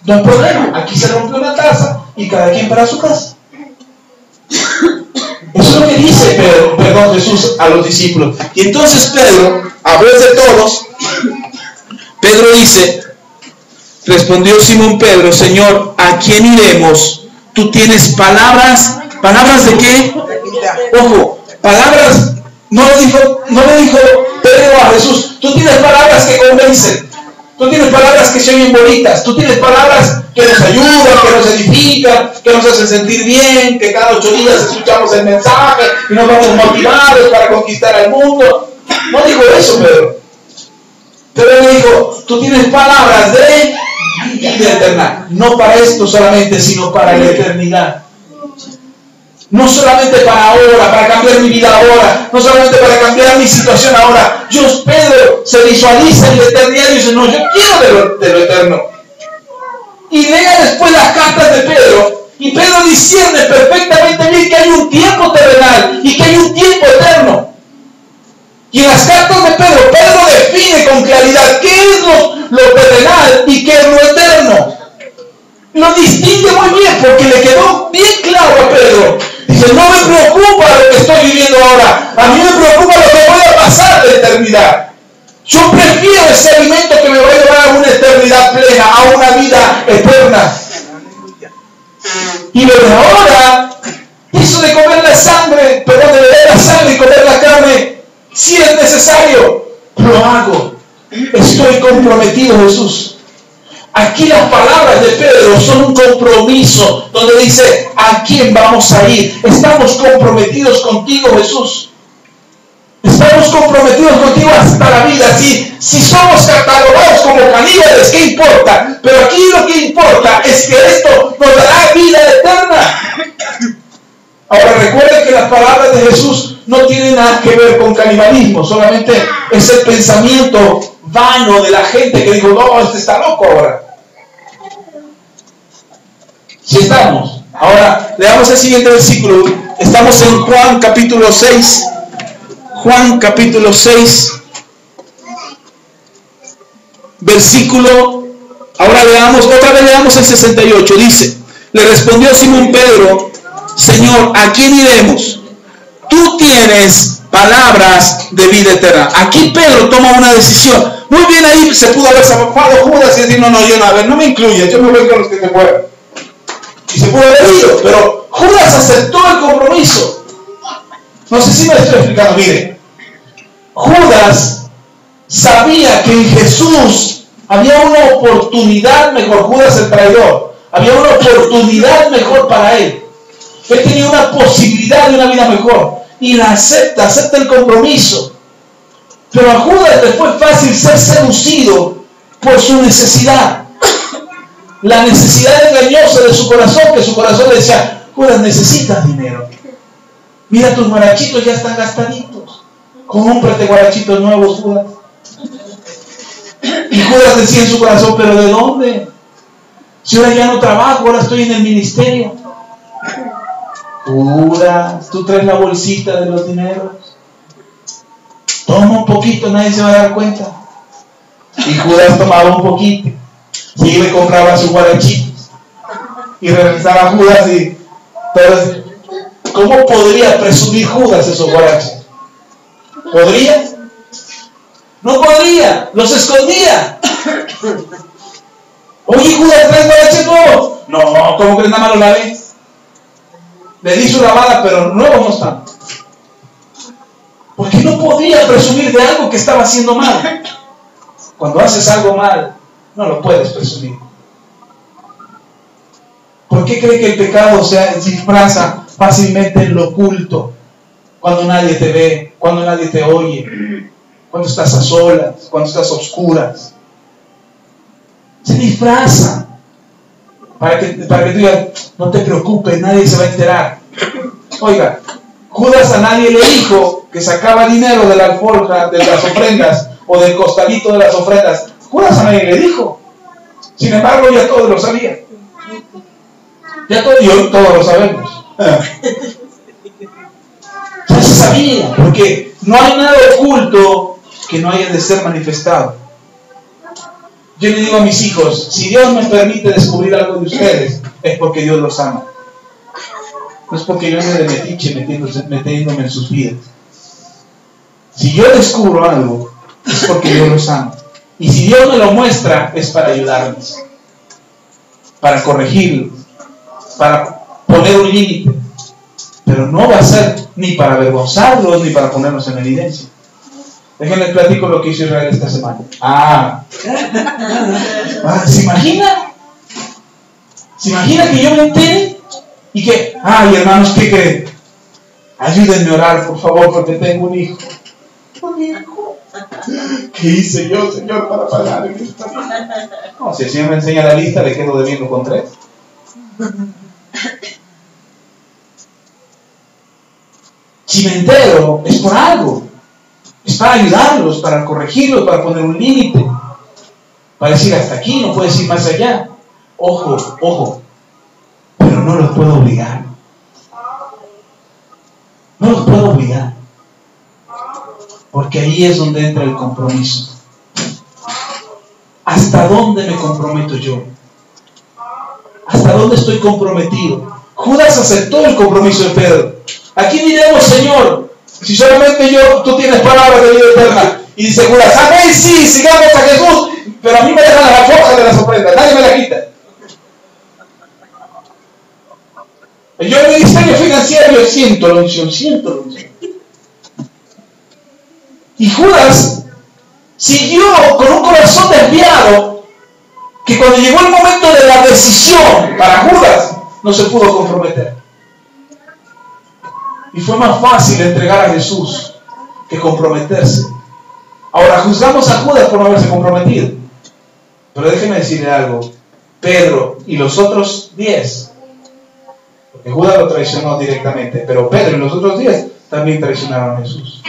S2: No hay problema. Aquí se rompe una taza y cada quien para su casa. Eso es lo que dice Jesús a los discípulos.
S1: Y entonces Pedro, a voz de todos, Pedro dice, respondió Simón Pedro, Señor, ¿a quién iremos? Tú tienes palabras. ¿Palabras de qué? Ojo, palabras. No le dijo Pedro a Jesús, tú tienes palabras que convencen, tú tienes palabras que se oyen bonitas, tú tienes palabras que nos ayudan, que nos edifican, que nos hacen sentir bien, que cada 8 días escuchamos el mensaje y nos vamos motivados para conquistar al mundo. No dijo eso Pedro. Pero le dijo, tú tienes palabras de vida eterna, no para esto solamente, sino para la eternidad. No solamente para ahora, para cambiar mi vida ahora, no solamente para cambiar mi situación ahora. Pedro se visualiza en la eternidad y dice, no, yo quiero de lo eterno. Y lea después las cartas de Pedro, y Pedro discierne perfectamente bien que hay un tiempo terrenal y que hay un tiempo eterno. Y en las cartas de Pedro define con claridad qué es lo terrenal y qué es lo eterno. Lo distingue muy bien porque le quedó bien claro a Pedro. Dice, no me preocupa lo que estoy viviendo ahora, a mí me preocupa lo que voy a pasar de eternidad. Yo prefiero ese alimento que me va a llevar a una eternidad plena, a una vida eterna. Y lo de ahora, eso de comer la sangre, de beber la sangre y comer la carne, si es necesario, lo hago. Estoy comprometido, Jesús. Aquí las palabras de Pedro son un compromiso donde dice, ¿a quién vamos a ir? Estamos comprometidos contigo, Jesús. Estamos comprometidos contigo hasta la vida. Si somos catalogados como caníbales, ¿qué importa? Pero aquí lo que importa es que esto nos dará vida eterna. Ahora recuerden que las palabras de Jesús no tienen nada que ver con canibalismo, solamente es el pensamiento vano de la gente que dijo, no, este está loco ahora. Si estamos. Ahora, leamos el siguiente versículo. Estamos en Juan capítulo 6. Juan capítulo 6. Versículo. Ahora otra vez leamos el 68. Dice, le respondió Simón Pedro, Señor, ¿a quién iremos? Tú tienes palabras de vida eterna. Aquí Pedro toma una decisión. Muy bien, ahí se pudo haber zafado Judas y decir, no, yo no, a ver, no me incluye, yo me voy con los que se fueron. Y se pudo haber ido, pero Judas aceptó el compromiso. No sé si me estoy explicando. Mire, Judas sabía que en Jesús había una oportunidad mejor. Judas el traidor, había una oportunidad mejor para él.
S2: Él tenía una posibilidad de una vida mejor y la acepta el compromiso. Pero a Judas le fue fácil ser seducido por su necesidad. La necesidad engañosa de su corazón, que su corazón le decía: Judas, necesitas dinero. Mira, tus guarachitos ya están gastaditos. Cómprate guarachitos nuevos, Judas. Y Judas decía en su corazón: ¿pero de dónde? Si ahora ya no trabajo, ahora estoy en el ministerio. Judas, tú traes la bolsita de los dineros. Toma un poquito, nadie se va a dar cuenta. Y Judas tomaba un poquito. Y le compraba sus guarachitos. Y regresaba Judas y... Pero, ¿cómo podría presumir Judas esos guarachos? ¿Podría? No podría, los escondía. Oye, Judas, ¿traes guaraches nuevos? No, ¿cómo que nada más lo lavé? Le di su lavada, pero nuevos no están. Porque no podía presumir de algo que estaba haciendo mal. Cuando haces algo mal, no lo puedes presumir. ¿Por qué cree que el pecado se disfraza fácilmente en lo oculto? Cuando nadie te ve, cuando nadie te oye, cuando estás a solas, cuando estás a oscuras. Se disfraza para que tú digas: no te preocupes, nadie se va a enterar. Oiga, Judas a nadie le dijo que sacaba dinero de la alforja de las ofrendas o del costalito de las ofrendas. Judas a nadie le dijo. Sin embargo, ya todos lo sabían. Ya todos lo sabemos. Ya se sabía, porque no hay nada oculto que no haya de ser manifestado. Yo le digo a mis hijos: si Dios me permite descubrir algo de ustedes, es porque Dios los ama. No es porque yo ande de metiche metiéndome en sus vidas. Si yo descubro algo, es porque Dios los ama. Y si Dios me lo muestra, es para ayudarles, para corregirlos, para poner un límite. Pero no va a ser ni para avergonzarlos, ni para ponernos en evidencia. Déjenles platico lo que hizo Israel esta semana. ¿Se imagina? ¿Se imagina que yo me entere? Y que, hermanos, ¿qué creen? Ayúdenme a orar, por favor, porque tengo un hijo. ¿Un hijo? ¿Qué hice yo, Señor, para pagar en esta vida? No, si el Señor me enseña la lista, le quedo debiendo con 3. Si me entero, es por algo. Es para ayudarlos, para corregirlos, para poner un límite. Para decir: hasta aquí, no puedes ir más allá. Ojo. Pero no los puedo obligar. No los puedo obligar. Porque ahí es donde entra el compromiso. ¿Hasta dónde me comprometo yo? ¿Hasta dónde estoy comprometido? Judas aceptó el compromiso de Pedro. Aquí diremos: Señor, si solamente tú tienes palabras de vida eterna. Y dice Judas: amén, sí, sigamos a Jesús, pero a mí me dejan las alforjas de las ofrendas, nadie me la quita. Yo en el ministerio financiero siento la unción. Y Judas siguió con un corazón desviado, que cuando llegó el momento de la decisión para Judas, no se pudo comprometer. Y fue más fácil entregar a Jesús que comprometerse. Ahora juzgamos a Judas por no haberse comprometido. Pero déjeme decirle algo: Pedro y los otros 10, porque Judas lo traicionó directamente, pero Pedro y los otros 10 también traicionaron a Jesús.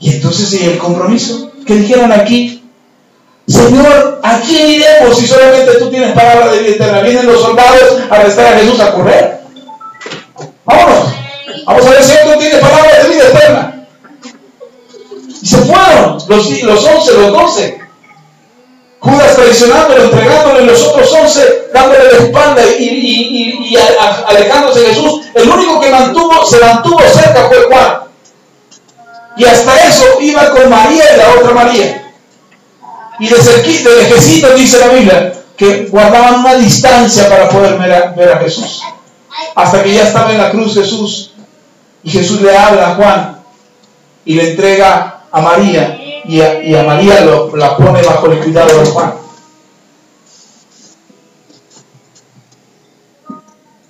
S2: Y entonces, ¿y el compromiso? ¿Qué dijeron aquí? Señor, ¿a quién iremos si solamente tú tienes palabra de vida eterna? Vienen los soldados a arrestar a Jesús, a correr. Vámonos. Vamos a ver si otro tiene palabra de vida eterna. Y se fueron los 11, los 12. Judas traicionándolo, entregándole, los otros 11 dándole la espalda y alejándose de Jesús. El único que se mantuvo cerca fue Juan. Y hasta eso iba con María y la otra María. Y de cerquita, de lejecitos, dice la Biblia, que guardaban una distancia para poder ver a Jesús. Hasta que ya estaba en la cruz Jesús. Y Jesús le habla a Juan y le entrega a María. Y a María la pone bajo el cuidado de Juan.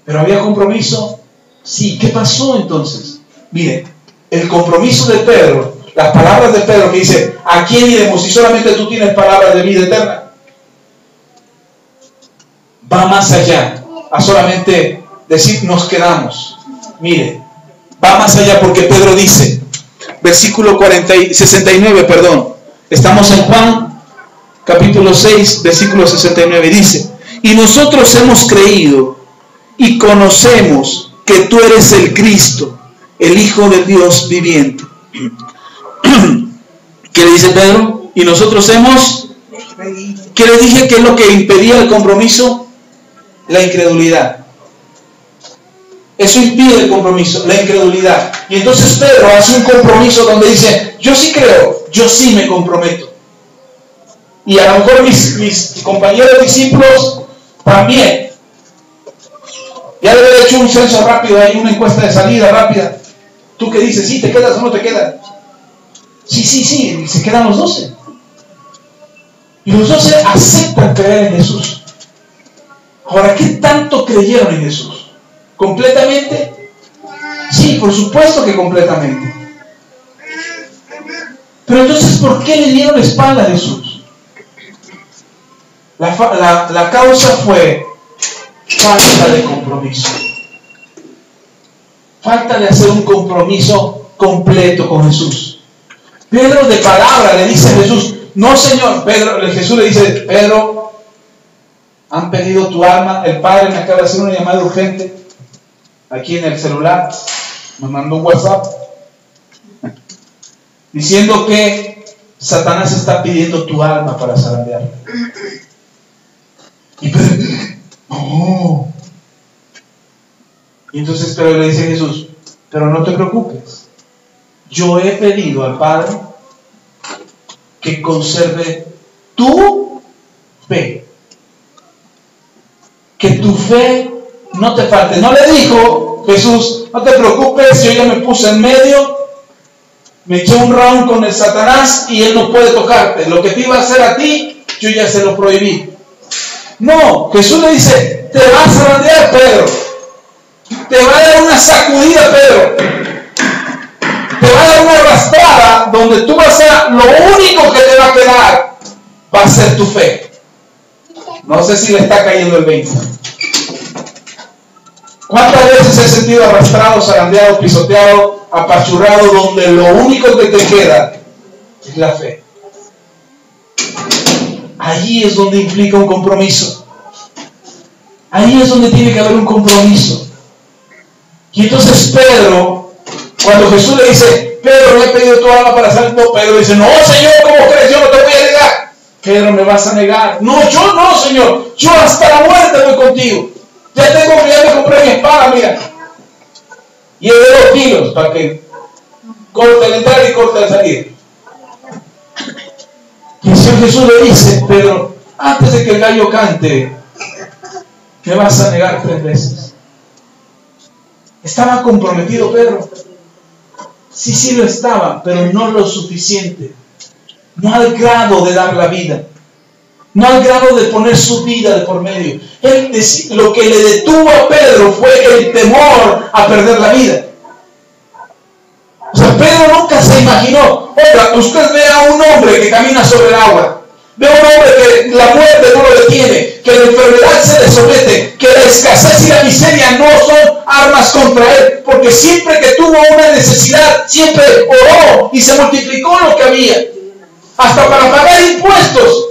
S2: ¿Pero había compromiso? Sí. ¿Qué pasó entonces? Mire, el compromiso de Pedro, las palabras de Pedro que dice, ¿a quién iremos si solamente tú tienes palabras de vida eterna? Va más allá a solamente decir nos quedamos. Mire, va más allá porque Pedro dice, versículo 69, perdón. Estamos en Juan, capítulo 6, versículo 69. Dice, y nosotros hemos creído y conocemos que tú eres el Cristo, el Hijo del Dios viviente. ¿Qué le dice Pedro? Y nosotros hemos... ¿Qué le dije que es lo que impedía el compromiso? La incredulidad. Eso impide el compromiso, la incredulidad. Y entonces Pedro hace un compromiso donde dice, yo sí creo, yo sí me comprometo. Y a lo mejor mis compañeros discípulos también. Ya debe haber hecho un censo rápido, hay una encuesta de salida rápida. ¿Tú qué dices? ¿Sí te quedas o no te quedas? Sí, se quedan los 12. Y los 12 aceptan creer en Jesús. Ahora, ¿qué tanto creyeron en Jesús? ¿Completamente? Sí, por supuesto que completamente. Pero entonces, ¿por qué le dieron la espalda a Jesús? La causa fue falta de compromiso. Falta de hacer un compromiso completo con Jesús. Pedro de palabra le dice a Jesús, no Señor. Jesús le dice, Pedro, han pedido tu alma. El Padre me acaba de hacer una llamada urgente aquí en el celular, me mandó un WhatsApp diciendo que Satanás está pidiendo tu alma para zarandearla. Y Pedro, no. Y entonces Pedro le dice a Jesús, pero no te preocupes, yo he pedido al Padre que conserve tu fe, que tu fe no te falte. No le dijo Jesús, no te preocupes, yo ya me puse en medio, me eché un round con el Satanás y él no puede tocarte. Lo que te iba a hacer a ti, yo ya se lo prohibí. No, Jesús le dice, te vas a zarandear, Pedro. Te va a dar una sacudida, Pedro. Te va a dar una arrastrada donde tú vas a, lo único que te va a quedar va a ser tu fe. No sé si le está cayendo el 20. ¿Cuántas veces he sentido arrastrado, zarandeado, pisoteado, apachurrado, donde lo único que te queda es la fe? Allí es donde implica un compromiso. Ahí es donde tiene que haber un compromiso. Y entonces Pedro, cuando Jesús le dice, Pedro, me he pedido tu alma para salir, no, Pedro dice, no, Señor, ¿cómo crees? Yo no te voy a negar. Pedro, ¿me vas a negar? No, yo no, Señor, yo hasta la muerte voy contigo. Ya me compré mi espada, mira. Y es de 2 kilos para que corte el entrar y corte el salir. Y el Señor Jesús le dice, Pedro, antes de que el gallo cante, me vas a negar 3 veces. ¿Estaba comprometido Pedro? Sí lo estaba, pero no lo suficiente. No al grado de dar la vida. No al grado de poner su vida de por medio. Lo que le detuvo a Pedro fue el temor a perder la vida. O sea, Pedro nunca se imaginó. Oiga, usted ve a un hombre que camina sobre el agua. Ve a un hombre que la muerte no lo detiene, que la enfermedad se le somete, que la escasez y la miseria no son armas contra él, porque siempre que tuvo una necesidad, siempre oró y se multiplicó lo que había. Hasta para pagar impuestos.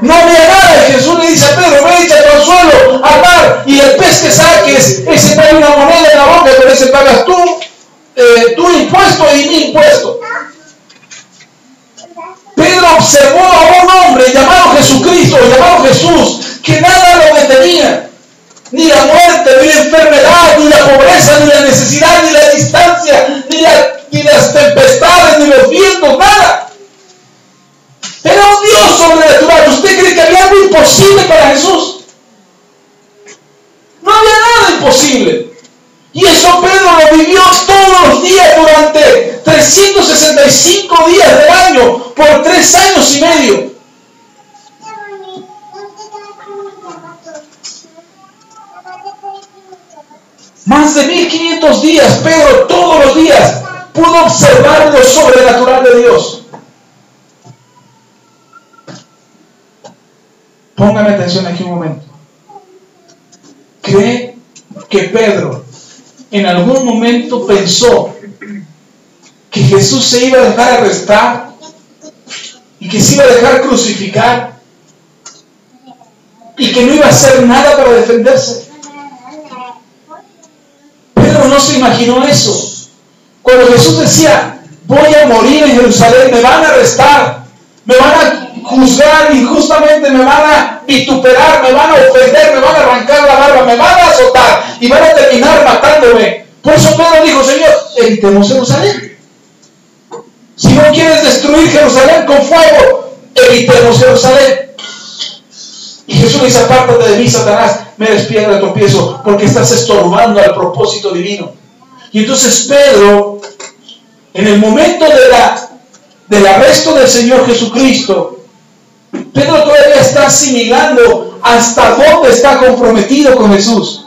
S2: No había nada. Jesús le dice a Pedro, ve, échate al suelo, al mar, y el pez que saques, ese trae una moneda en la boca, pero ese pagas tú, tu impuesto y mi impuesto. Pedro observó a un hombre llamado Jesucristo, llamado Jesús, que nada lo detenía. Ni la muerte, ni la enfermedad, ni la pobreza, ni la necesidad, ni la distancia, ni las tempestades, ni los vientos, nada. Era un Dios sobrenatural. ¿Usted cree que había algo imposible para Jesús? No había nada imposible. Y eso Pedro lo vivió todos los días durante 365 días del año, por 3 años y medio. Más de 1500 días, Pedro todos los días pudo observar lo sobrenatural de Dios. Póngame atención aquí un momento. ¿Cree que Pedro en algún momento pensó que Jesús se iba a dejar arrestar y que se iba a dejar crucificar y que no iba a hacer nada para defenderse? Pedro no se imaginó eso. Cuando Jesús decía, voy a morir en Jerusalén, me van a arrestar, me van a juzgar injustamente, me van a vituperar, me van a ofender, me van a arrancar la barba, me van a azotar y van a terminar matándome. Por eso Pedro dijo, Señor, evitemos Jerusalén. Si no quieres destruir Jerusalén con fuego, evitemos Jerusalén. Y Jesús le dice, apártate de mí, Satanás, me eres piedra de tropiezo, porque estás estorbando al propósito divino. Y entonces Pedro, en el momento del arresto del Señor Jesucristo, Pedro todavía está asimilando hasta dónde está comprometido con Jesús.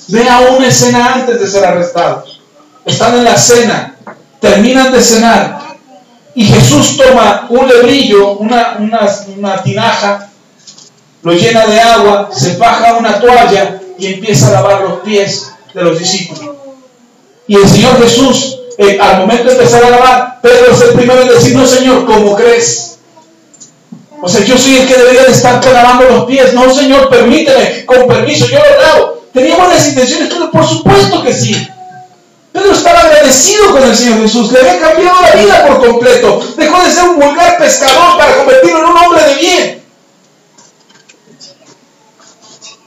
S2: Vea una escena antes de ser arrestados. Están en la cena, terminan de cenar, y Jesús toma un lebrillo, una tinaja, lo llena de agua, se baja una toalla y empieza a lavar los pies de los discípulos. Y el Señor Jesús, al momento de empezar a lavar, Pedro es el primero en decir, no Señor, ¿cómo crees? O sea, yo soy el que debería de estar lavando los pies. No Señor, permíteme, con permiso, yo lo lavo. ¿Tenía buenas intenciones? Pero por supuesto que sí. Pedro estaba agradecido con el Señor Jesús, le había cambiado la vida por completo. Dejó de ser un vulgar pescador para convertirlo en un hombre de bien.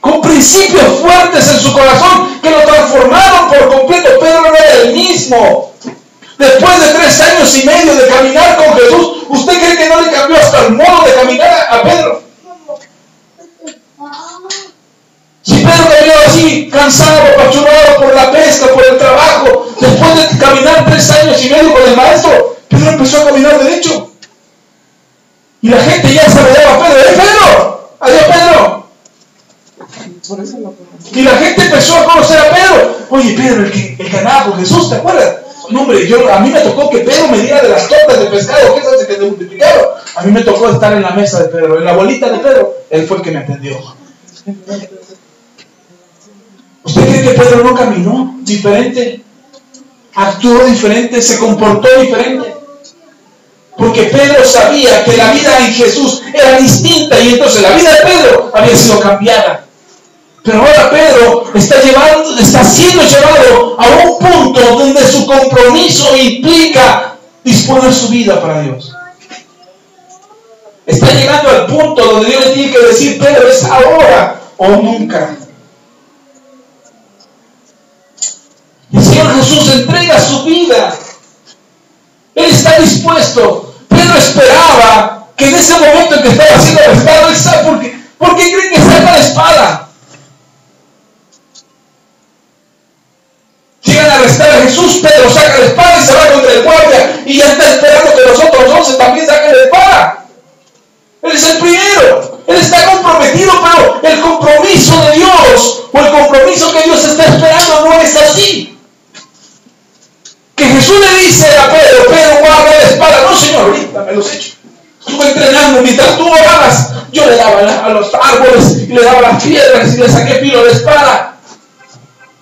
S2: Con principios fuertes en su corazón que lo transformaron por completo. Pedro no era el mismo. Después de 3 años y medio de caminar con Jesús, ¿usted cree que no le cambió hasta el modo de caminar a Pedro? Si Pedro cayó así, cansado, apachurrado por la pesca, por el trabajo, después de caminar 3 años y medio con el maestro, Pedro empezó a caminar derecho. Y la gente ya se rodeaba a Pedro. ¡Pedro! ¡Adiós, Pedro! Y la gente empezó a conocer a Pedro. Oye, Pedro, el que andaba con Jesús, ¿te acuerdas? No, hombre, a mí me tocó que Pedro me diera de las tortas de pescado que esas que se multiplicaron. A mí me tocó estar en la mesa de Pedro, en la bolita de Pedro. Él fue el que me atendió. ¿Usted cree que Pedro no caminó diferente? Actuó diferente, se comportó diferente. Porque Pedro sabía que la vida en Jesús era distinta y entonces la vida de Pedro había sido cambiada. Pero ahora Pedro está siendo llevado a un punto donde su compromiso implica disponer su vida para Dios. Está llegando al punto donde Dios le tiene que decir, Pedro, es ahora o nunca. El Señor Jesús entrega su vida. Él está dispuesto. Pedro esperaba que en ese momento en que estaba siendo arrestado, él sabe por qué creen que saca la espada. Llegan a arrestar a Jesús, Pedro saca la espada y se va contra el guardia y ya está esperando que los otros 11 también saquen la espada. Él es el primero. Él está comprometido, pero el compromiso de Dios o el compromiso que Dios está esperando no es así. Que Jesús le dice a Pedro, guarda la espada. No, Señor, ahorita me los echo. Estuve entrenando, mientras tú orabas, yo le daba a los árboles y le daba las piedras y le saqué filo de espada.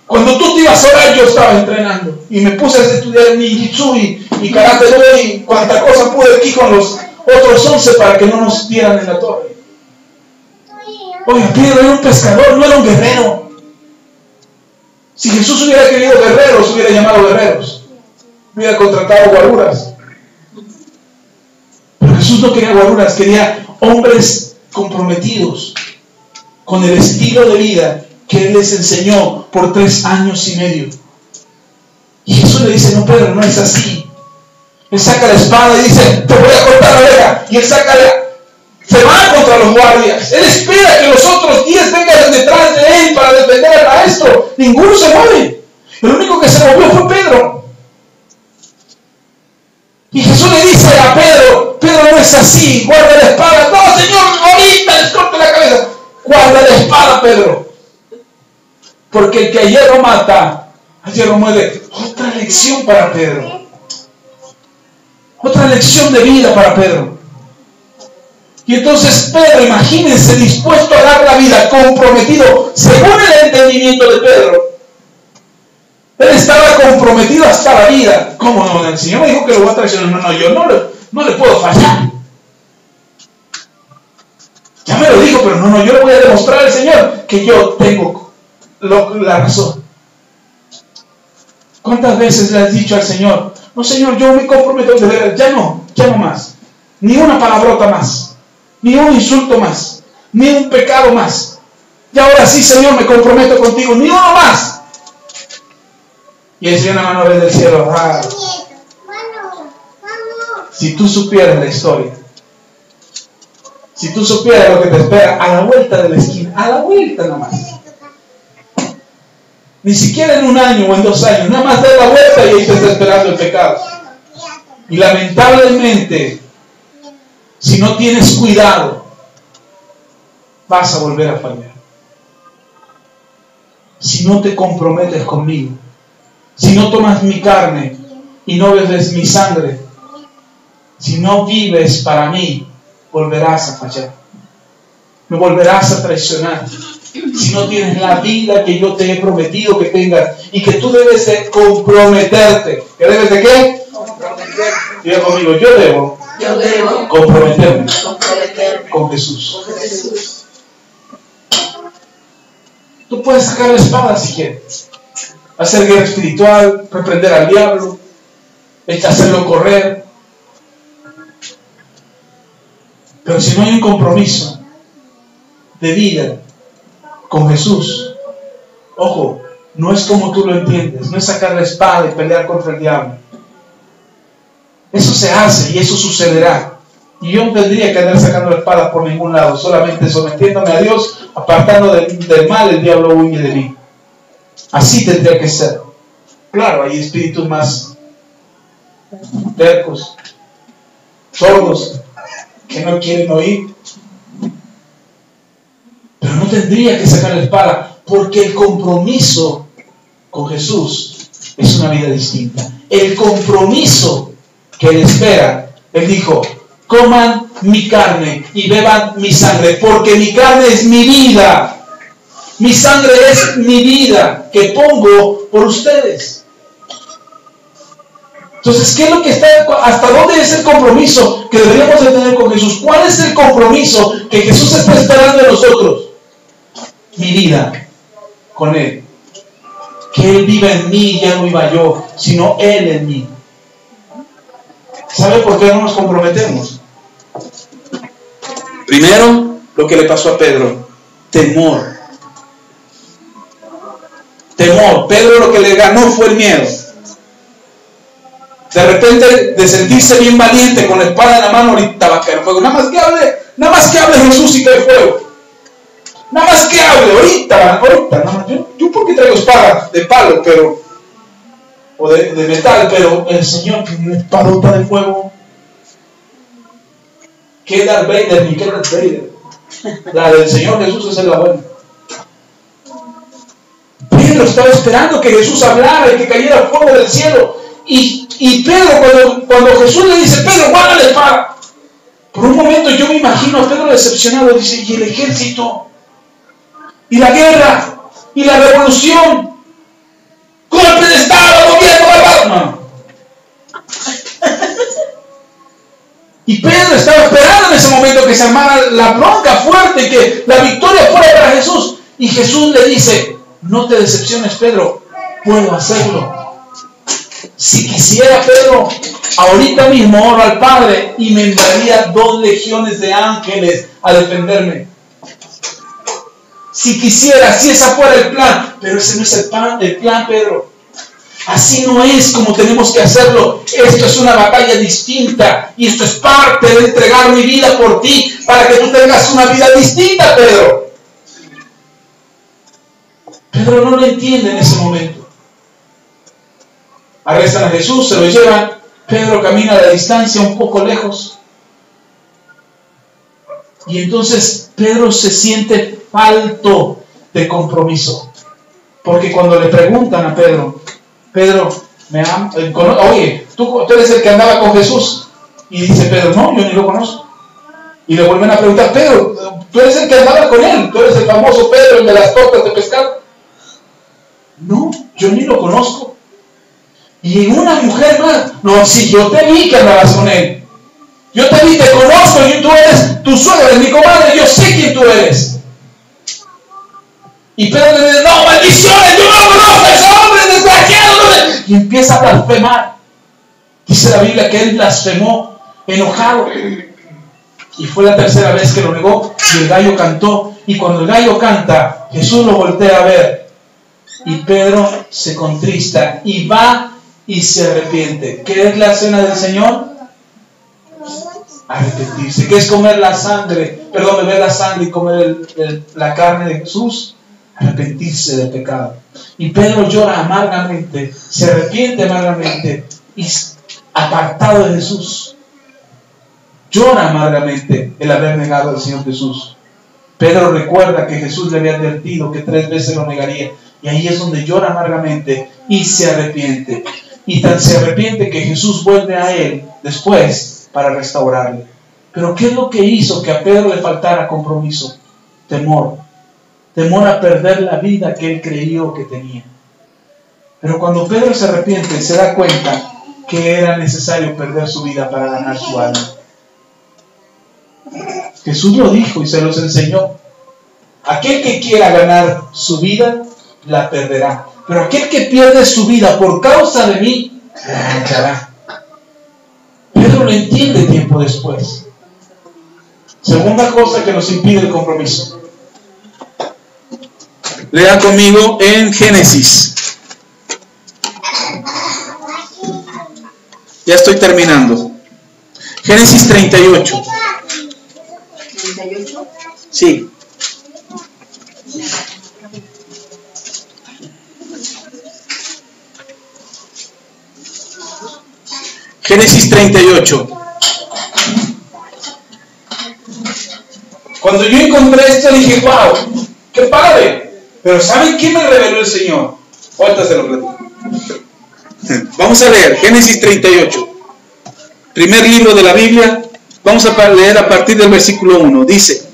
S2: Cuando tú te ibas a orar, yo estaba entrenando. Y me puse a estudiar ninjitsu y karate do y cuanta cosa pude aquí con los otros 11 para que no nos dieran en la torre. Oye, Pedro era un pescador, no era un guerrero. Si Jesús hubiera querido guerreros, hubiera llamado guerreros. Hubiera contratado guaruras. Pero Jesús no quería guaruras, quería hombres comprometidos con el estilo de vida que Él les enseñó por 3 años y medio. Y Jesús le dice, no, Pedro, no es así. Él saca la espada y dice, te voy a cortar la oreja. Y él se va contra los guardias. Él espera que los otros 10 vengan detrás de él para defender al maestro. Ninguno se mueve. El único que se movió fue Pedro. Y Jesús le dice a Pedro, Pedro, no es así, guarda la espada. No, Señor, ahorita les corto la cabeza. Guarda la espada, Pedro. Porque el que a hierro mata, a hierro muere. Otra lección para Pedro. Otra lección de vida para Pedro. Y entonces Pedro, imagínense, dispuesto a dar la vida, comprometido, según el entendimiento de Pedro. Él estaba comprometido hasta la vida. ¿Cómo no? El Señor me dijo que lo voy a traicionar. No, yo no le puedo fallar. Ya me lo dijo, pero no, yo le voy a demostrar al Señor que yo tengo la razón. ¿Cuántas veces le has dicho al Señor, no Señor, yo me comprometo de ver, ya no más, ni una palabrota más, ni un insulto más, ni un pecado más, y ahora sí Señor me comprometo contigo, ni uno más? Y el Señor la mano desde el cielo, si tú supieras la historia, si tú supieras lo que te espera a la vuelta de la esquina, a la vuelta nada más. Ni siquiera en 1 año o en 2 años, nada más da la vuelta y ahí te está esperando el pecado. Y lamentablemente, si no tienes cuidado, vas a volver a fallar. Si no te comprometes conmigo, si no tomas mi carne y no bebes mi sangre, si no vives para mí, volverás a fallar. Me volverás a traicionar. Si no tienes la vida que yo te he prometido que tengas y que tú debes de comprometerte. ¿Qué debes de qué? Comprometerte. Diga conmigo, yo debo comprometerme con Jesús. Tú puedes sacar la espada si quieres, hacer guerra espiritual, reprender al diablo, hacerlo correr. Pero si no hay un compromiso de vida con Jesús, ojo, no es como tú lo entiendes, no es sacar la espada y pelear contra el diablo. Eso se hace y eso sucederá. Y yo no tendría que andar sacando la espada por ningún lado, solamente sometiéndome a Dios, apartando del mal, el diablo huye de mí. Así tendría que ser. Claro, hay espíritus más tercos, sordos, que no quieren oír. Pero no tendría que sacar la espada, porque el compromiso con Jesús es una vida distinta. El compromiso que Él espera, Él dijo, coman mi carne y beban mi sangre, porque mi carne es mi vida, mi sangre es mi vida que pongo por ustedes. Entonces, ¿qué es lo que está? ¿Hasta dónde es el compromiso que deberíamos de tener con Jesús? ¿Cuál es el compromiso que Jesús está esperando de nosotros? Mi vida con Él. Que Él viva en mí, ya no viva yo, sino Él en mí. ¿Sabe por qué no nos comprometemos? Primero, lo que le pasó a Pedro, temor. Temor. Pedro lo que le ganó fue el miedo. De repente, de sentirse bien valiente con la espada en la mano, ahorita va a caer fuego. Nada más que hable Jesús y cae fuego. Nada más que hable, ahorita, nada más. Yo porque traigo espada de palo, pero, o de metal, pero el Señor tiene una espadota de fuego. ¿Qué Darth Vader ni qué Darth Vader? La del Señor Jesús es la buena. Pedro estaba esperando que Jesús hablara y que cayera fuego del cielo. Y Pedro, cuando Jesús le dice, Pedro, guarda la espada. Por un momento yo me imagino a Pedro decepcionado, dice, ¿y el ejército? ¿Y la guerra? ¿Y la revolución? ¡Golpe de Estado! ¡Gobierno barbaro! No. Y Pedro estaba esperando en ese momento que se armara la bronca fuerte, que la victoria fuera para Jesús. Y Jesús le dice, no te decepciones, Pedro, puedo hacerlo. Si quisiera, Pedro, ahorita mismo oro al Padre y me enviaría 2 legiones de ángeles a defenderme. Si quisiera, si ese fuera el plan, pero ese no es el plan, Pedro. Así no es como tenemos que hacerlo. Esto es una batalla distinta y esto es parte de entregar mi vida por ti para que tú tengas una vida distinta, Pedro. Pedro no lo entiende en ese momento. Arrestan a Jesús, se lo llevan. Pedro camina a la distancia un poco lejos. Y entonces Pedro se siente falto de compromiso. Porque cuando le preguntan a Pedro, oye, ¿tú eres el que andaba con Jesús? Y dice Pedro, no, yo ni lo conozco. Y le vuelven a preguntar, Pedro, ¿tú eres el que andaba con él? ¿Tú eres el famoso Pedro, el de las tortas de pescado? No, yo ni lo conozco. Y una mujer más, no, si yo te vi que andabas con él. Yo te vi, te conozco, y tú eres tu suegra, eres mi comadre, yo sé quién tú eres. Y Pedro le dice, no, maldiciones, tú no conoces a ese hombre desgraciado. Y empieza a blasfemar. Dice la Biblia que él blasfemó, enojado. Y fue la tercera vez que lo negó, y el gallo cantó. Y cuando el gallo canta, Jesús lo voltea a ver. Y Pedro se contrista y va y se arrepiente. ¿Qué es la cena del Señor? Arrepentirse. ¿Qué es comer la sangre? Perdón, beber la sangre y comer la carne de Jesús. Arrepentirse del pecado. Y Pedro llora amargamente, se arrepiente amargamente y apartado de Jesús. Llora amargamente el haber negado al Señor Jesús. Pedro recuerda que Jesús le había advertido que 3 veces lo negaría. Y ahí es donde llora amargamente y se arrepiente. Y tan se arrepiente que Jesús vuelve a él después para restaurarle. Pero ¿qué es lo que hizo que a Pedro le faltara compromiso? Temor. Temor a perder la vida que él creyó que tenía. Pero cuando Pedro se arrepiente, se da cuenta que era necesario perder su vida para ganar su alma. Jesús lo dijo y se los enseñó. Aquel que quiera ganar su vida, la perderá. Pero aquel que pierde su vida por causa de mí, la hallará. Pedro lo entiende tiempo después. Segunda cosa que nos impide el compromiso.
S1: Lea conmigo en Génesis. Ya estoy terminando. Génesis 38.
S3: ¿38?
S1: Sí. Génesis 38.
S2: Cuando yo encontré esto dije, wow, qué padre. Pero ¿saben qué me reveló el Señor? Ahorita se lo platico.
S1: Vamos a leer Génesis 38. Primer libro de la Biblia. Vamos a leer a partir del versículo 1. Dice: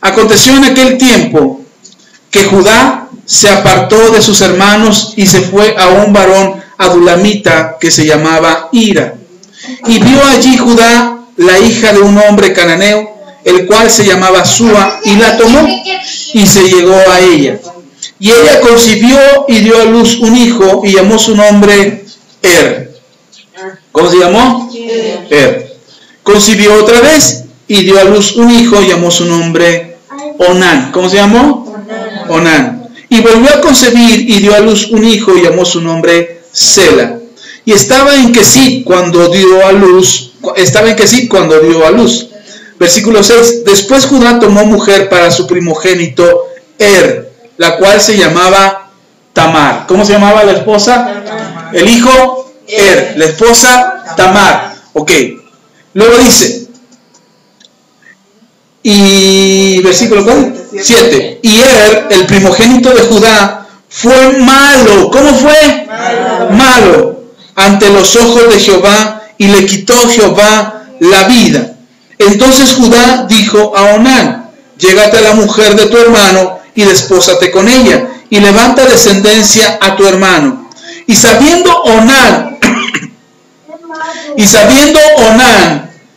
S1: aconteció en aquel tiempo que Judá se apartó de sus hermanos y se fue a un varón adulamita que se llamaba Hira. Y vio allí Judá la hija de un hombre cananeo, el cual se llamaba Súa, y la tomó y se llegó a ella. Y ella concibió y dio a luz un hijo y llamó su nombre Er. ¿Cómo se llamó? Er. Concibió otra vez y dio a luz un hijo y llamó su nombre Onán. ¿Cómo se llamó? Onán. Y volvió a concebir y dio a luz un hijo y llamó su nombre Sela. Y estaba en Quesid cuando dio a luz. Versículo 6. Después Judá tomó mujer para su primogénito Er, la cual se llamaba Tamar. ¿Cómo se llamaba la esposa?
S3: Tamar.
S1: El hijo Er, la esposa Tamar. Ok. Luego dice, y versículo 7. Y Er, el primogénito de Judá, fue malo. ¿Cómo fue? Malo ante los ojos de Jehová, y le quitó Jehová la vida. Entonces Judá dijo a Onán: llégate a la mujer de tu hermano y despósate con ella, y levanta descendencia a tu hermano. Y sabiendo Onán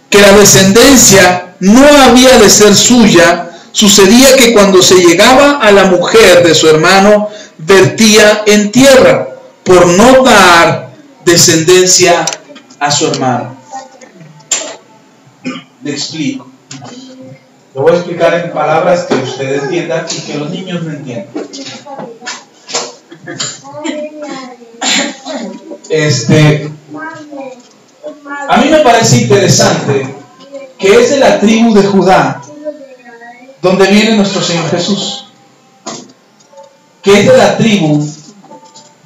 S1: que la descendencia no había de ser suya, sucedía que cuando se llegaba a la mujer de su hermano, vertía en tierra, por no dar descendencia a su hermano.
S2: Le explico. Lo voy a explicar en palabras que ustedes entiendan y que los niños no entiendan. A mí me parece interesante que es de la tribu de Judá donde viene nuestro Señor Jesús, que es de la tribu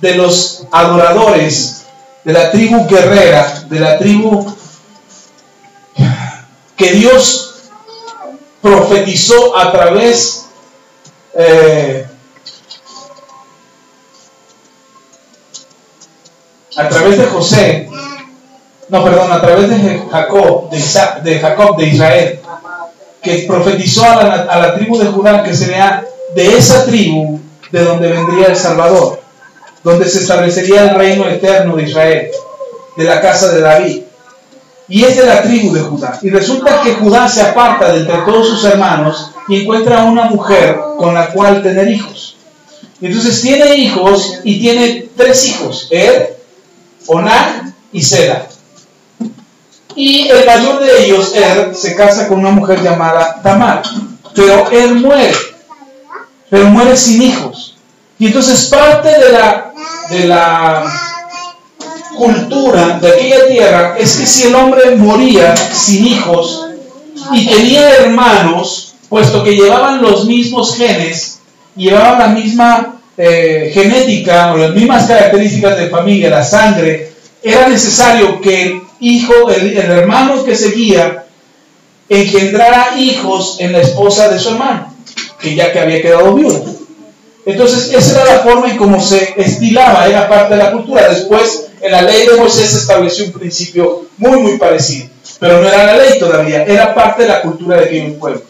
S2: de los adoradores, de la tribu guerrera, de la tribu que Dios profetizó a través a través de José, a través de Jacob, de Israel, que profetizó a la tribu de Judá, que sería de esa tribu de donde vendría el Salvador, donde se establecería el reino eterno de Israel, de la casa de David. Y es de la tribu de Judá. Y resulta que Judá se aparta de entre todos sus hermanos y encuentra a una mujer con la cual tener hijos. Y entonces tiene hijos y tiene 3 hijos: Onán y Sela. Y el mayor de ellos, se casa con una mujer llamada Tamar. Pero él muere. Pero muere sin hijos. Y entonces parte de la cultura de aquella tierra es que si el hombre moría sin hijos y tenía hermanos, puesto que llevaban los mismos genes, llevaban la misma genética o las mismas características de familia, la sangre, era necesario que el hijo, el hermano que seguía, engendrara hijos en la esposa de su hermano, que había quedado viuda. Entonces esa era la forma en cómo se estilaba, era parte de la cultura. Después en la ley de Moisés se estableció un principio muy parecido, pero no era la ley todavía, era parte de la cultura de aquellos pueblos.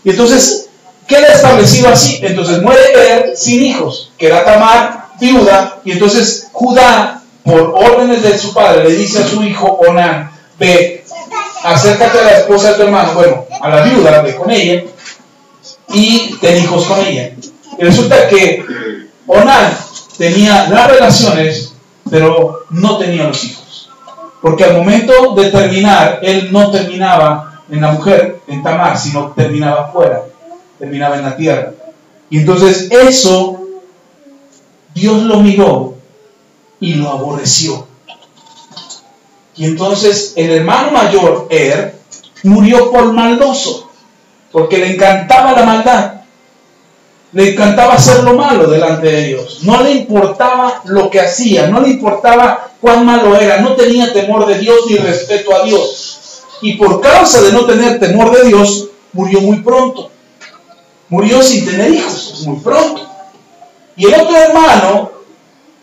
S2: Y entonces queda establecido así. Entonces muere sin hijos, que era Tamar, viuda, y entonces Judá, por órdenes de su padre, le dice a su hijo Onán: ve, acércate a la esposa de tu hermano, a la viuda, ve con ella y ten hijos con ella. Y resulta que Onán tenía las relaciones, pero no tenía los hijos, porque al momento de terminar, él no terminaba en la mujer, en Tamar, sino terminaba fuera, terminaba en la tierra. Y entonces eso Dios lo miró y lo aborreció. Y entonces el hermano mayor, murió por maldoso, porque le encantaba la maldad. Le encantaba hacer lo malo delante de Dios. No le importaba lo que hacía, no le importaba cuán malo era, no tenía temor de Dios ni respeto a Dios. Y por causa de no tener temor de Dios, murió muy pronto. Murió sin tener hijos, muy pronto. Y el otro hermano,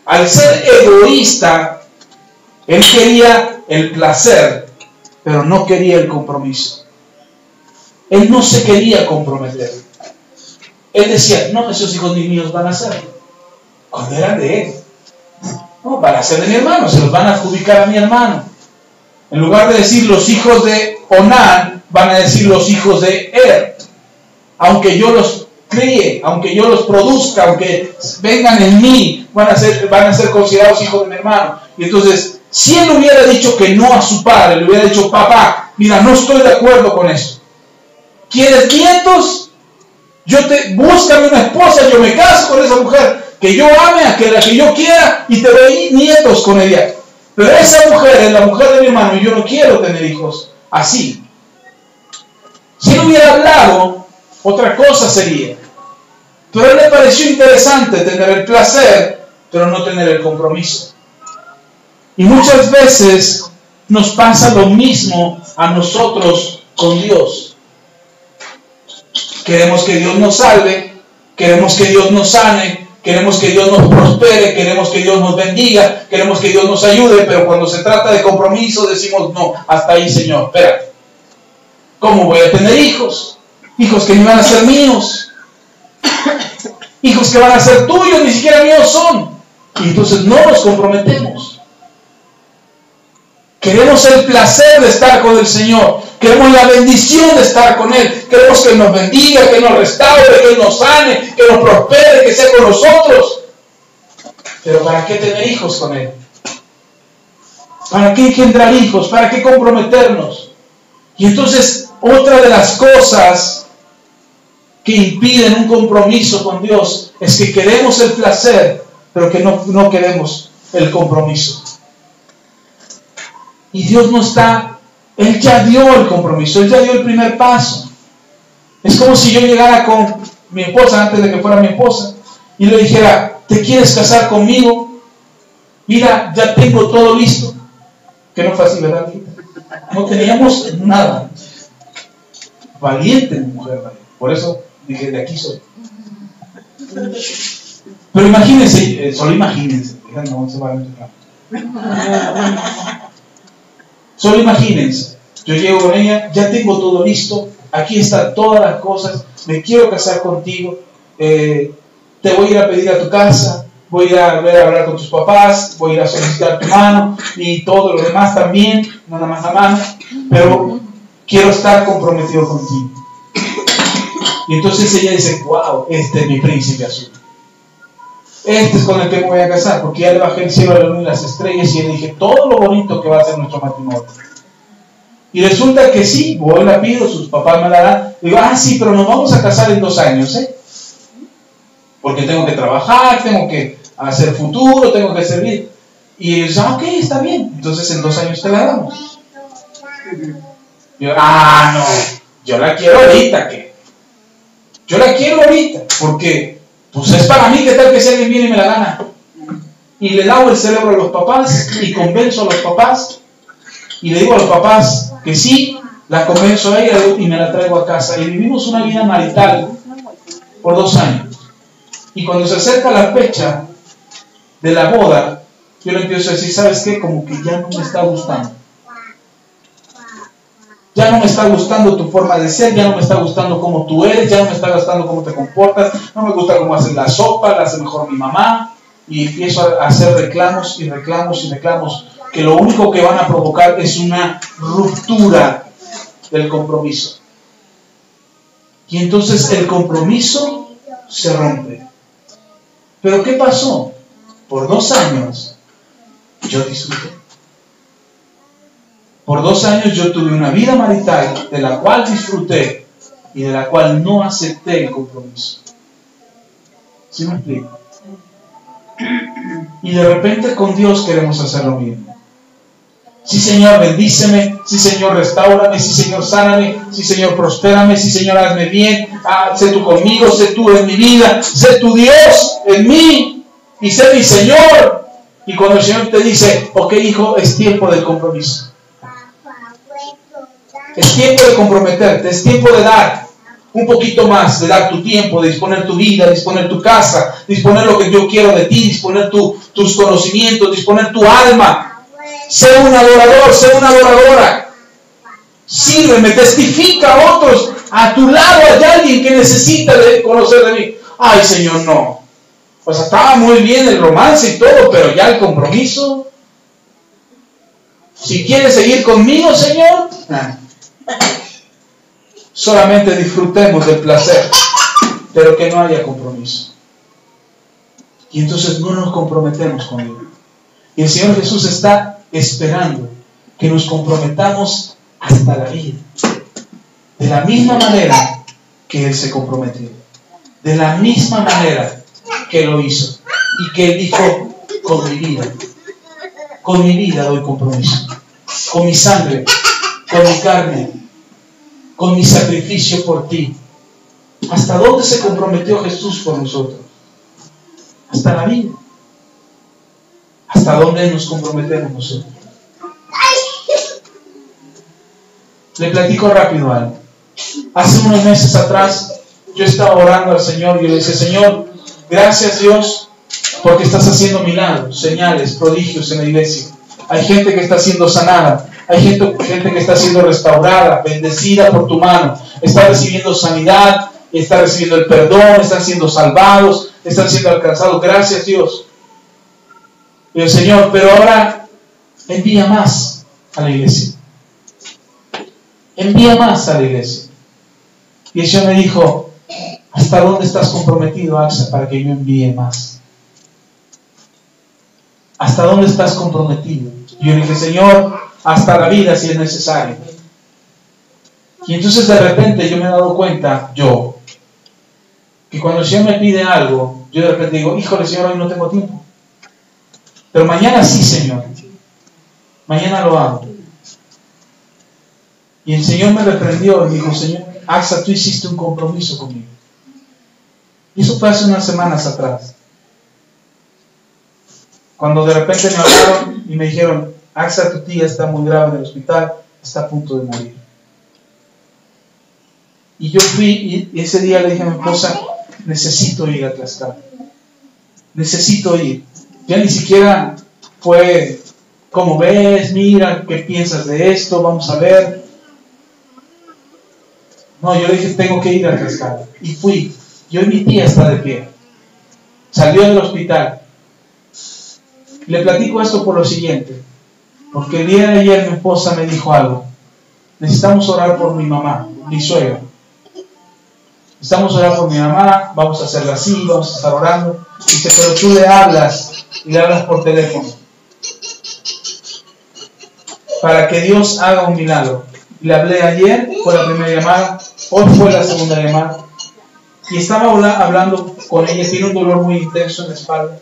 S2: al ser egoísta, él quería el placer, pero no quería el compromiso. Él no se quería comprometer. Él decía: no, esos hijos ni míos van a ser. Cuando eran de él. No, van a ser de mi hermano, se los van a adjudicar a mi hermano. En lugar de decir los hijos de Onán, van a decir los hijos de Aunque yo los críe, aunque yo los produzca, aunque vengan en mí, van a ser considerados hijos de mi hermano. Y entonces, si él hubiera dicho que no a su padre, le hubiera dicho: papá, mira, no estoy de acuerdo con eso. ¿Quieres nietos? Búscame una esposa, yo me caso con esa mujer, que yo ame, a la que yo quiera, y te doy nietos con ella. Pero esa mujer es la mujer de mi hermano y yo no quiero tener hijos así. Si él hubiera hablado, otra cosa sería. Pero a él le pareció interesante tener el placer, pero no tener el compromiso. Y muchas veces nos pasa lo mismo a nosotros con Dios. Queremos que Dios nos salve, queremos que Dios nos sane, queremos que Dios nos prospere, queremos que Dios nos bendiga, queremos que Dios nos ayude, pero cuando se trata de compromiso decimos: no, hasta ahí, Señor, espera. ¿Cómo voy a tener hijos? Hijos que ni van a ser míos, hijos que van a ser tuyos, ni siquiera míos son. Y entonces no nos comprometemos. Queremos el placer de estar con el Señor. Queremos la bendición de estar con Él. Queremos que Él nos bendiga, que Él nos restaure, que Él nos sane, que nos prospere, que sea con nosotros. Pero ¿para qué tener hijos con Él? ¿Para qué engendrar hijos? ¿Para qué comprometernos? Y entonces, otra de las cosas que impiden un compromiso con Dios es que queremos el placer, pero que no queremos el compromiso. Y Dios no está, Él ya dio el compromiso, Él ya dio el primer paso. Es como si yo llegara con mi esposa antes de que fuera mi esposa y le dijera: ¿te quieres casar conmigo? Mira, ya tengo todo listo. Que no fue así, ¿verdad? No teníamos nada. Valiente mujer, por eso dije: de aquí soy. Pero imagínense, solo imagínense, no se va a entender. Solo imagínense, yo llego con ella, ya tengo todo listo, aquí están todas las cosas, me quiero casar contigo, te voy a ir a pedir a tu casa, voy a ir a hablar con tus papás, voy a ir a solicitar tu mano y todo lo demás también, no nada más la mano, pero quiero estar comprometido contigo. Y entonces ella dice, wow, este es mi príncipe azul. Este es con el que me voy a casar, porque ya le bajé el cielo, la luna y las estrellas y le dije todo lo bonito que va a ser nuestro matrimonio. Y resulta que sí, voy, la pido, sus papás me la dan. Digo, sí, pero nos vamos a casar en 2 años, porque tengo que trabajar, tengo que hacer futuro, tengo que servir. Y ellos, ok, está bien, entonces en 2 años te la damos. Yo, no, yo la quiero ahorita, ¿qué? Yo la quiero ahorita, porque pues es para mí, ¿qué tal que si alguien viene y me la gana? Y le lavo el cerebro a los papás y convenzo a los papás y le digo a los papás que sí, la convenzo a ella y me la traigo a casa. Y vivimos una vida marital por 2 años. Y cuando se acerca la fecha de la boda, yo le empiezo a decir, ¿sabes qué? Como que ya no me está gustando. Ya no me está gustando tu forma de ser, ya no me está gustando cómo tú eres, ya no me está gustando cómo te comportas, no me gusta cómo haces la sopa, la hace mejor mi mamá. Y empiezo a hacer reclamos y reclamos y reclamos, que lo único que van a provocar es una ruptura del compromiso. Y entonces el compromiso se rompe. ¿Pero qué pasó? Por 2 años yo disfruté. Por 2 años yo tuve una vida marital de la cual disfruté y de la cual no acepté el compromiso. ¿Sí me explico? Y de repente con Dios queremos hacer lo mismo. Sí, Señor, bendíceme. Sí, Señor, restáurame. Sí, Señor, sáname. Sí, Señor, prospérame. Sí, Señor, hazme bien. Sé tú conmigo. Sé tú en mi vida. Sé tu Dios en mí. Y sé mi Señor. Y cuando el Señor te dice, ok, hijo, es tiempo del compromiso. Es tiempo de comprometerte. Es tiempo de dar un poquito más, de dar tu tiempo, de disponer tu vida, disponer tu casa, disponer lo que yo quiero de ti, disponer tus conocimientos, disponer tu alma. Sé un adorador, sé una adoradora. Sírveme, testifica a otros. A tu lado hay alguien que necesita conocer de mí. Ay, Señor, no. Pues estaba muy bien el romance y todo, pero ya el compromiso. Si quieres seguir conmigo, Señor, solamente disfrutemos del placer, pero que no haya compromiso. Y entonces no nos comprometemos con Él. Y el Señor Jesús está esperando que nos comprometamos hasta la vida. De la misma manera que Él se comprometió. De la misma manera que lo hizo. Y que Él dijo, con mi vida doy compromiso. Con mi sangre, con mi carne, con mi sacrificio por ti. ¿Hasta dónde se comprometió Jesús por nosotros? Hasta la vida. ¿Hasta dónde nos comprometemos nosotros? Le platico rápido algo. Hace unos meses atrás yo estaba orando al Señor y le decía, Señor, gracias Dios porque estás haciendo milagros, señales, prodigios en la iglesia. Hay gente que está siendo sanada, hay gente que está siendo restaurada, bendecida por tu mano, está recibiendo sanidad, está recibiendo el perdón, están siendo salvados, están siendo alcanzados. Gracias Dios. Y el Señor, pero ahora envía más a la iglesia. Envía más a la iglesia. Y el Señor me dijo, ¿hasta dónde estás comprometido, Axa, para que yo envíe más? ¿Hasta dónde estás comprometido? Y yo le dije, Señor, hasta la vida si es necesario. Y entonces de repente yo me he dado cuenta, que cuando el Señor me pide algo, yo de repente digo, híjole Señor, hoy no tengo tiempo. Pero mañana sí, Señor. Mañana lo hago. Y el Señor me reprendió y dijo, Señor, Axa, tú hiciste un compromiso conmigo. Y eso fue hace unas semanas atrás. Cuando de repente me hablaron y me dijeron, Axa, tu tía está muy grave en el hospital, está a punto de morir. Y yo fui y ese día le dije a mi esposa, necesito ir a Tlaxcala. Necesito ir. Ya ni siquiera fue, ¿cómo ves? Mira, ¿qué piensas de esto? Vamos a ver. No, yo le dije, tengo que ir al rescate. Y fui. Yo y mi tía está de pie. Salió del hospital. Le platico esto por lo siguiente. Porque el día de ayer mi esposa me dijo algo. Necesitamos orar por mi mamá, mi suegra. Necesitamos orar por mi mamá, vamos a hacerla así, vamos a estar orando. Dice, pero tú le hablas y le hablas por teléfono. Para que Dios haga un milagro. Le hablé ayer, fue la primera llamada, hoy fue la segunda llamada. Y estaba hablando con ella, tiene un dolor muy intenso en la espalda,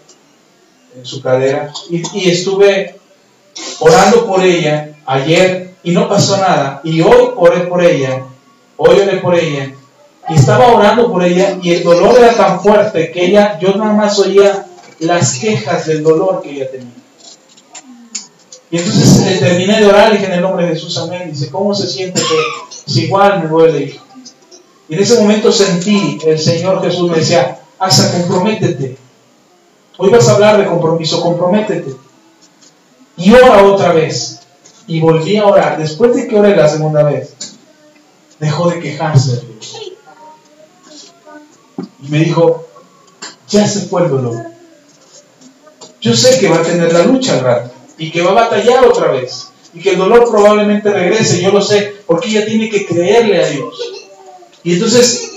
S2: en su cadera. Y estuve orando por ella ayer y no pasó nada. Y hoy oré por ella, y estaba orando por ella y el dolor era tan fuerte que yo nada más oía las quejas del dolor que ella tenía. Y entonces terminé de orar y dije en el nombre de Jesús, amén. Dice, ¿cómo se siente que si igual me duele? Y en ese momento sentí, el Señor Jesús me decía, Asa, comprométete. Hoy vas a hablar de compromiso, comprométete. Y ora otra vez. Y volví a orar. Después de que oré la segunda vez, dejó de quejarse de Dios. Y me dijo, ya se fue el dolor. Yo sé que va a tener la lucha al rato. Y que va a batallar otra vez. Y que el dolor probablemente regrese. Yo lo sé. Porque ella tiene que creerle a Dios. Y entonces,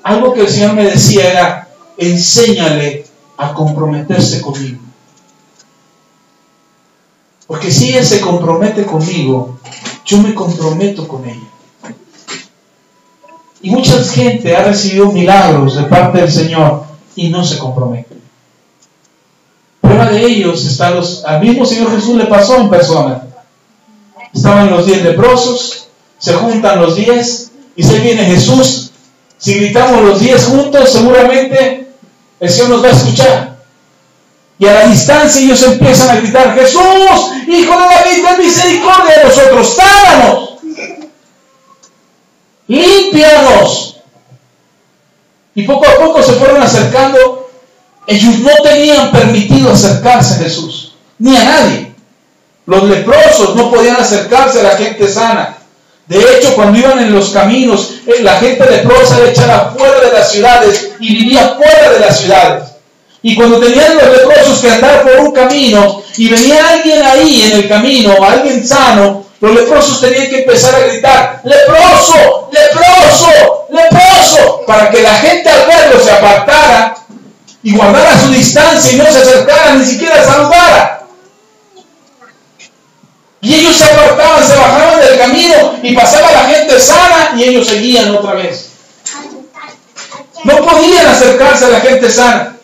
S2: algo que el Señor me decía era, enséñale a comprometerse conmigo. Porque si ella se compromete conmigo, yo me comprometo con ella. Y mucha gente ha recibido milagros de parte del Señor y no se compromete. Prueba de ellos está al mismo Señor Jesús le pasó en persona. Estaban los 10 leprosos, se juntan los 10 y se viene Jesús. Si gritamos los 10 juntos, seguramente el Señor nos va a escuchar. Y a la distancia ellos empiezan a gritar, Jesús, Hijo de David, ten misericordia de nosotros, sánanos, límpianos. Y poco a poco se fueron acercando. Ellos no tenían permitido acercarse a Jesús, ni a nadie. Los leprosos no podían acercarse a la gente sana. De hecho, cuando iban en los caminos, la gente leprosa era echada fuera de las ciudades y vivía fuera de las ciudades. Y cuando tenían los leprosos que andar por un camino y venía alguien ahí en el camino, alguien sano, los leprosos tenían que empezar a gritar, ¡leproso! ¡Leproso! ¡Leproso! Para que la gente al verlo se apartara y guardara su distancia y no se acercara, ni siquiera saludara. Y ellos se apartaban, se bajaban del camino y pasaba la gente sana y ellos seguían otra vez. No podían acercarse a la gente sana.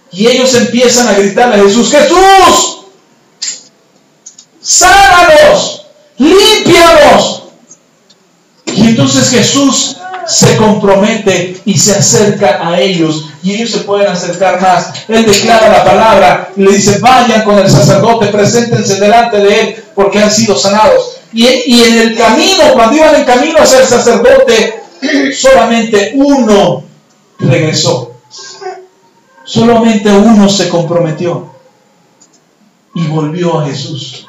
S2: Y ellos empiezan a gritarle a Jesús, ¡Jesús! ¡Sánanos! ¡Límpianos! Y entonces Jesús se compromete y se acerca a ellos. Y ellos se pueden acercar más. Él declara la palabra y le dice, vayan con el sacerdote, preséntense delante de él, porque han sido sanados. Y en el camino, cuando iban en camino hacia el sacerdote, solamente uno regresó. Solamente uno se comprometió y volvió a Jesús.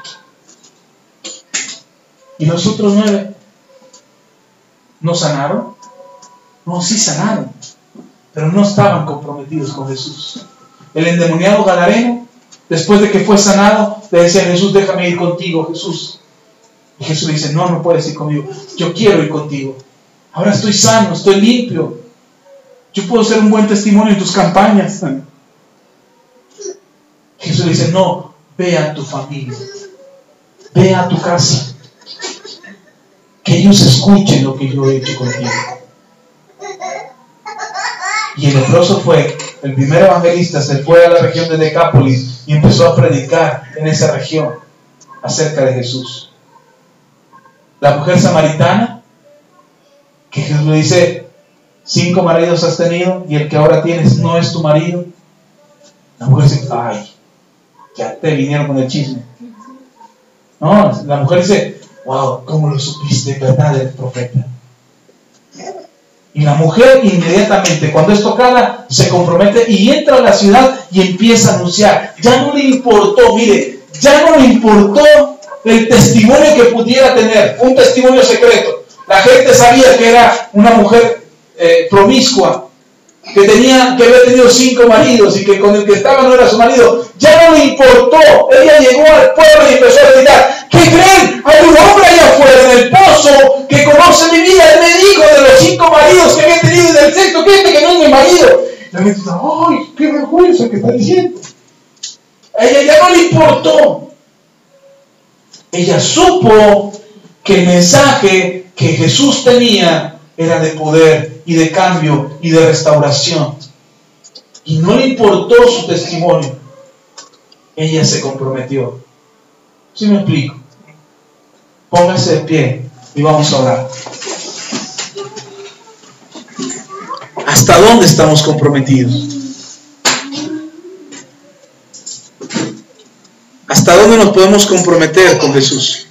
S2: ¿Y los otros 9 no sanaron? No, sí sanaron, pero no estaban comprometidos con Jesús. El endemoniado gadareno, después de que fue sanado, le decía a Jesús, déjame ir contigo, Jesús. Y Jesús le dice, no puedes ir conmigo, yo quiero ir contigo. Ahora estoy sano, estoy limpio. Yo puedo ser un buen testimonio en tus campañas. Jesús le dice, no, ve a tu familia, ve a tu casa, que ellos escuchen lo que yo he hecho contigo. Y el leproso fue, el primer evangelista, se fue a la región de Decápolis y empezó a predicar en esa región acerca de Jesús. La mujer samaritana, que Jesús le dice, 5 maridos has tenido y el que ahora tienes no es tu marido. La mujer dice, ay, ya te vinieron con el chisme. No, la mujer dice, wow, ¿cómo lo supiste? ¿Verdad? Eres profeta. Y la mujer inmediatamente, cuando es tocada, se compromete y entra a la ciudad y empieza a anunciar. Ya no le importó, mire, ya no le importó el testimonio que pudiera tener, un testimonio secreto. La gente sabía que era una mujer promiscua, que había tenido 5 maridos y que con el que estaba no era su marido. Ya no le importó. Ella llegó al pueblo y empezó a gritar: ¿qué creen? Hay un hombre allá afuera en el pozo que conoce mi vida. Él me dijo de los 5 maridos que había tenido y del sexto que no es mi marido. La gente dice: ¡ay, qué vergüenza que está diciendo! A ella ya no le importó. Ella supo que el mensaje que Jesús tenía era de poder y de cambio y de restauración. Y no le importó su testimonio. Ella se comprometió. ¿Sí me explico? Póngase de pie y vamos a orar.
S1: ¿Hasta dónde estamos comprometidos? ¿Hasta dónde nos podemos comprometer con Jesús?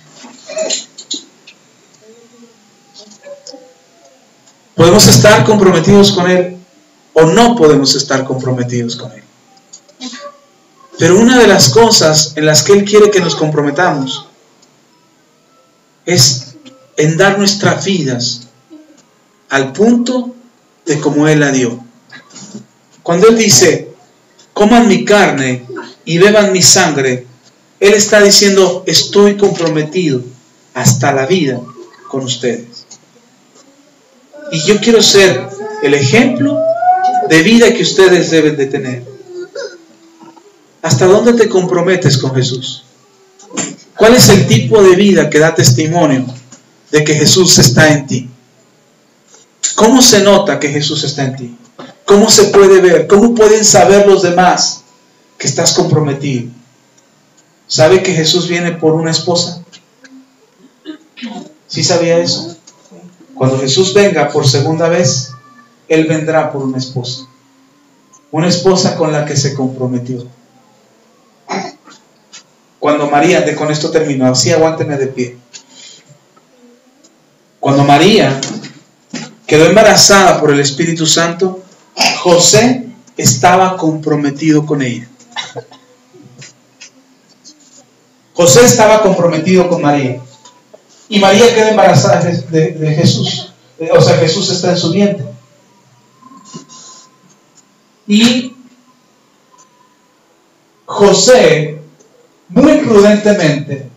S1: ¿Podemos estar comprometidos con Él o no podemos estar comprometidos con Él? Pero una de las cosas en las que Él quiere que nos comprometamos es en dar nuestras vidas al punto de como Él la dio. Cuando Él dice: coman mi carne y beban mi sangre, Él está diciendo: estoy comprometido hasta la vida con ustedes. Y yo quiero ser el ejemplo de vida que ustedes deben de tener. ¿Hasta dónde te comprometes con Jesús? ¿Cuál es el tipo de vida que da testimonio de que Jesús está en ti? ¿Cómo se nota que Jesús está en ti? ¿Cómo se puede ver? ¿Cómo pueden saber los demás que estás comprometido? ¿Sabe que Jesús viene por una esposa? ¿Sí sabía eso? Cuando Jesús venga por segunda vez, Él vendrá por una esposa. Una esposa con la que se comprometió. Cuando María, con esto termino, así aguánteme de pie. Cuando María quedó embarazada por el Espíritu Santo, José estaba comprometido con ella. José estaba comprometido con María. Y María queda embarazada de Jesús. O sea, Jesús está en su vientre. Y José, muy prudentemente,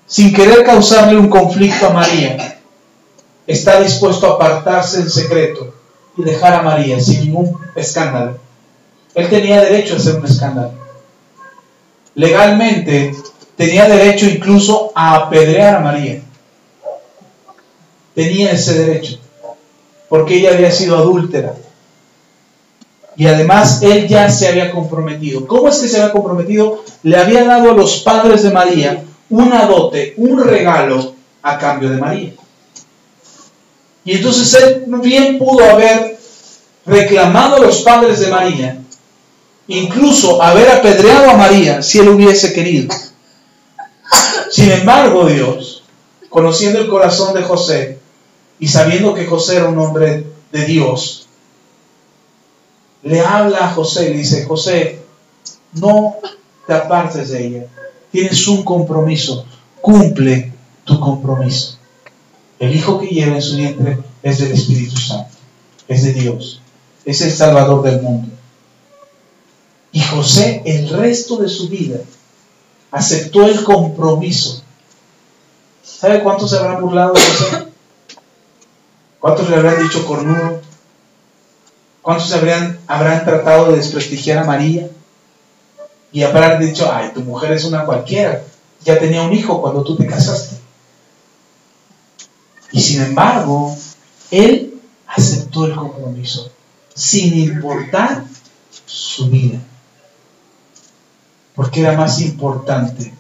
S1: sin querer causarle un conflicto a María, está dispuesto a apartarse en secreto y dejar a María sin ningún escándalo. Él tenía derecho a hacer un escándalo. Legalmente tenía derecho incluso a apedrear a María. Tenía ese derecho, porque ella había sido adúltera. Y además él ya se había comprometido. ¿Cómo es que se había comprometido? Le había dado a los padres de María una dote, un regalo a cambio de María. Y entonces él bien pudo haber reclamado a los padres de María, incluso haber apedreado a María si él hubiese querido. Sin embargo, Dios, conociendo el corazón de José y sabiendo que José era un hombre de Dios, le habla a José y le dice: José, no te apartes de ella. Tienes un compromiso. Cumple tu compromiso. El hijo que lleva en su vientre es del Espíritu Santo. Es de Dios. Es el Salvador del mundo. Y José, el resto de su vida, aceptó el compromiso. ¿Sabe cuántos se habrán burlado de José? ¿Cuántos le habrán dicho cornudo? ¿Cuántos habrán tratado de desprestigiar a María? Y habrán dicho: ay, tu mujer es una cualquiera, ya tenía un hijo cuando tú te casaste. Y sin embargo, él aceptó el compromiso, sin importar su vida. Porque era más importante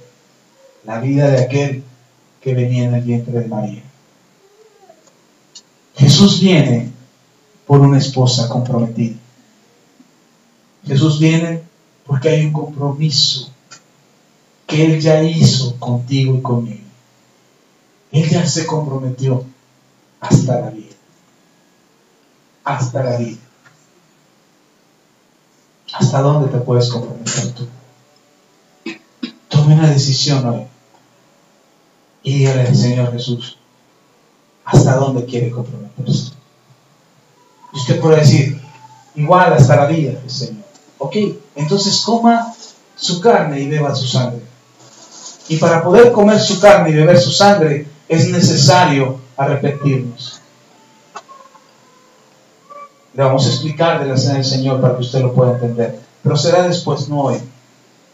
S1: la vida de aquel que venía en el vientre de María. Jesús viene por una esposa comprometida. Jesús viene porque hay un compromiso que Él ya hizo contigo y conmigo. Él ya se comprometió hasta la vida. Hasta la vida. ¿Hasta dónde te puedes comprometer tú? Todo
S2: Tome una decisión hoy y dígale al Señor Jesús hasta dónde quiere comprometerse. Y usted puede decir, igual hasta la vida del Señor. Ok, entonces coma su carne y beba su sangre. Y para poder comer su carne y beber su sangre es necesario arrepentirnos. Le vamos a explicar de la cena del Señor para que usted lo pueda entender. Pero será después, no hoy.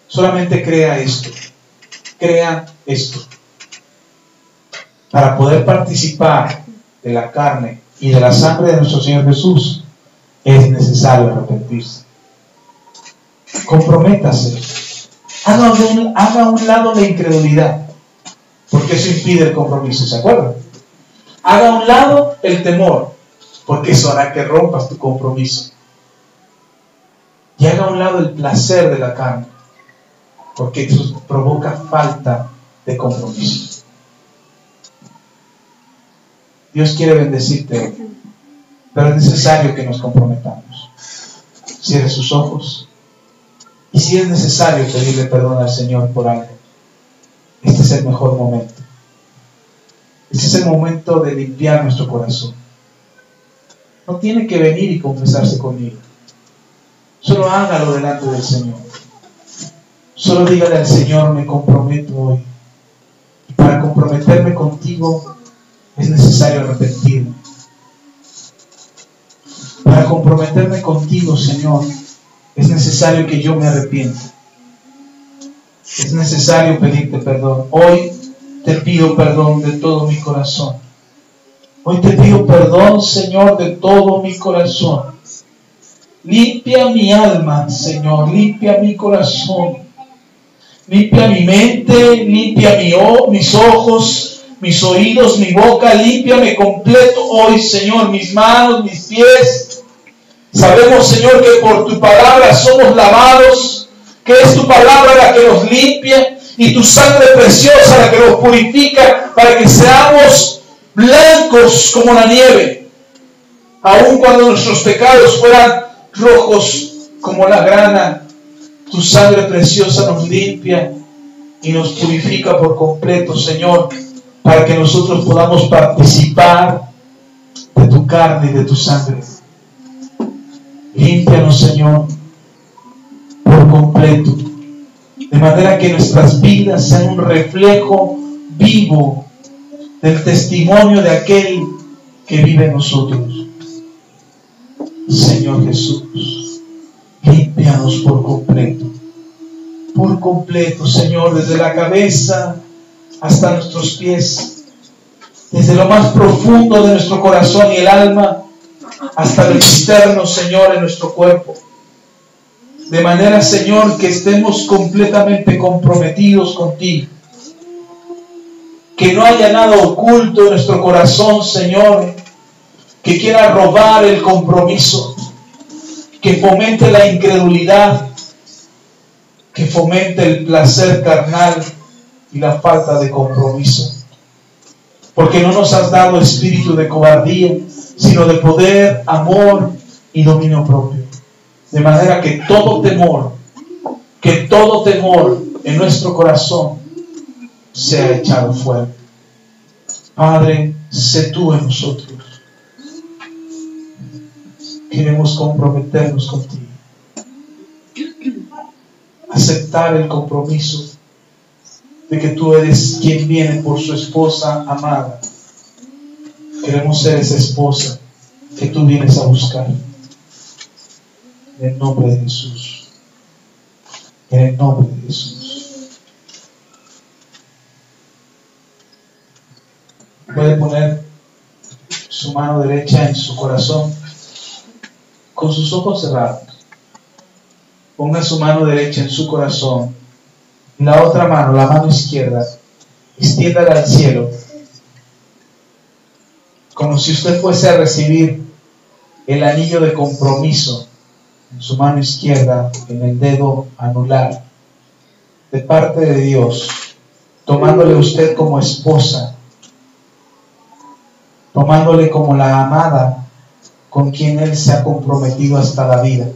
S2: Solamente crea esto. Crea esto. Para poder participar de la carne y de la sangre de nuestro Señor Jesús, es necesario arrepentirse. Comprométase. Haga a un lado la incredulidad, porque eso impide el compromiso, ¿se acuerdan? Haga a un lado el temor, porque eso hará que rompas tu compromiso. Y haga a un lado el placer de la carne, porque eso provoca falta de compromiso. Dios quiere bendecirte, pero es necesario que nos comprometamos. Cierre sus ojos. Y si es necesario pedirle perdón al Señor por algo, este es el mejor momento. Este es el momento de limpiar nuestro corazón. No tiene que venir y confesarse conmigo. Solo hágalo delante del Señor. Solo dígale al Señor, me comprometo hoy. Y para comprometerme contigo es necesario arrepentirme. Para comprometerme contigo, Señor, es necesario que yo me arrepienta. Es necesario pedirte perdón. Hoy te pido perdón de todo mi corazón. Hoy te pido perdón, Señor, de todo mi corazón. Limpia mi alma, Señor. Limpia mi corazón. Limpia mi mente. Limpia mis ojos, mis oídos, mi boca. Límpiame completo hoy, Señor. Mis manos, mis pies. Sabemos, Señor, que por tu palabra somos lavados, que es tu palabra la que nos limpia y tu sangre preciosa la que nos purifica para que seamos blancos como la nieve. Aun cuando nuestros pecados fueran rojos como la grana, tu sangre preciosa nos limpia y nos purifica por completo, Señor, para que nosotros podamos participar de tu carne y de tu sangre. Límpianos, Señor, por completo, de manera que nuestras vidas sean un reflejo vivo del testimonio de aquel que vive en nosotros. Señor Jesús, límpianos por completo, Señor, desde la cabeza hasta nuestros pies, desde lo más profundo de nuestro corazón y el alma, hasta lo externo, Señor, en nuestro cuerpo. De manera, Señor, que estemos completamente comprometidos contigo. Que no haya nada oculto en nuestro corazón, Señor, que quiera robar el compromiso, que fomente la incredulidad, que fomente el placer carnal y la falta de compromiso. Porque no nos has dado espíritu de cobardía, sino de poder, amor y dominio propio. De manera que todo temor en nuestro corazón sea echado fuera. Padre, sé tú en nosotros. Queremos comprometernos contigo. Aceptar el compromiso de que tú eres quien viene por su esposa amada. Queremos ser esa esposa que tú vienes a buscar. En el nombre de Jesús. En el nombre de Jesús. Puede poner su mano derecha en su corazón con sus ojos cerrados. Ponga su mano derecha en su corazón y la otra mano, la mano izquierda, extiéndala al cielo, como si usted fuese a recibir el anillo de compromiso en su mano izquierda, en el dedo anular, de parte de Dios, tomándole usted como esposa, tomándole como la amada con quien Él se ha comprometido hasta la vida.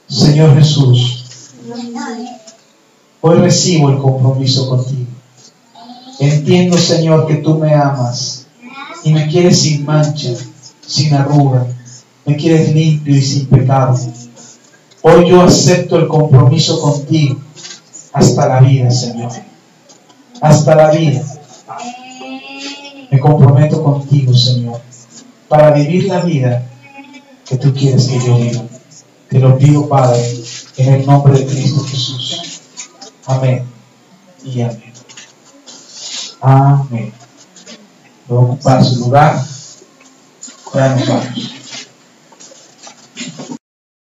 S2: Señor Jesús, Hoy recibo el compromiso contigo. Entiendo, Señor, que tú me amas y me quieres sin mancha, sin arruga, me quieres limpio y sin pecado. Hoy yo acepto el compromiso contigo hasta la vida, Señor. Hasta la vida. Me comprometo contigo, Señor, para vivir la vida que tú quieres que yo viva. Te lo pido, Padre, en el nombre de Cristo Jesús. Amén y amén. Amén. Voy a ocupar su lugar. Ya nos vamos.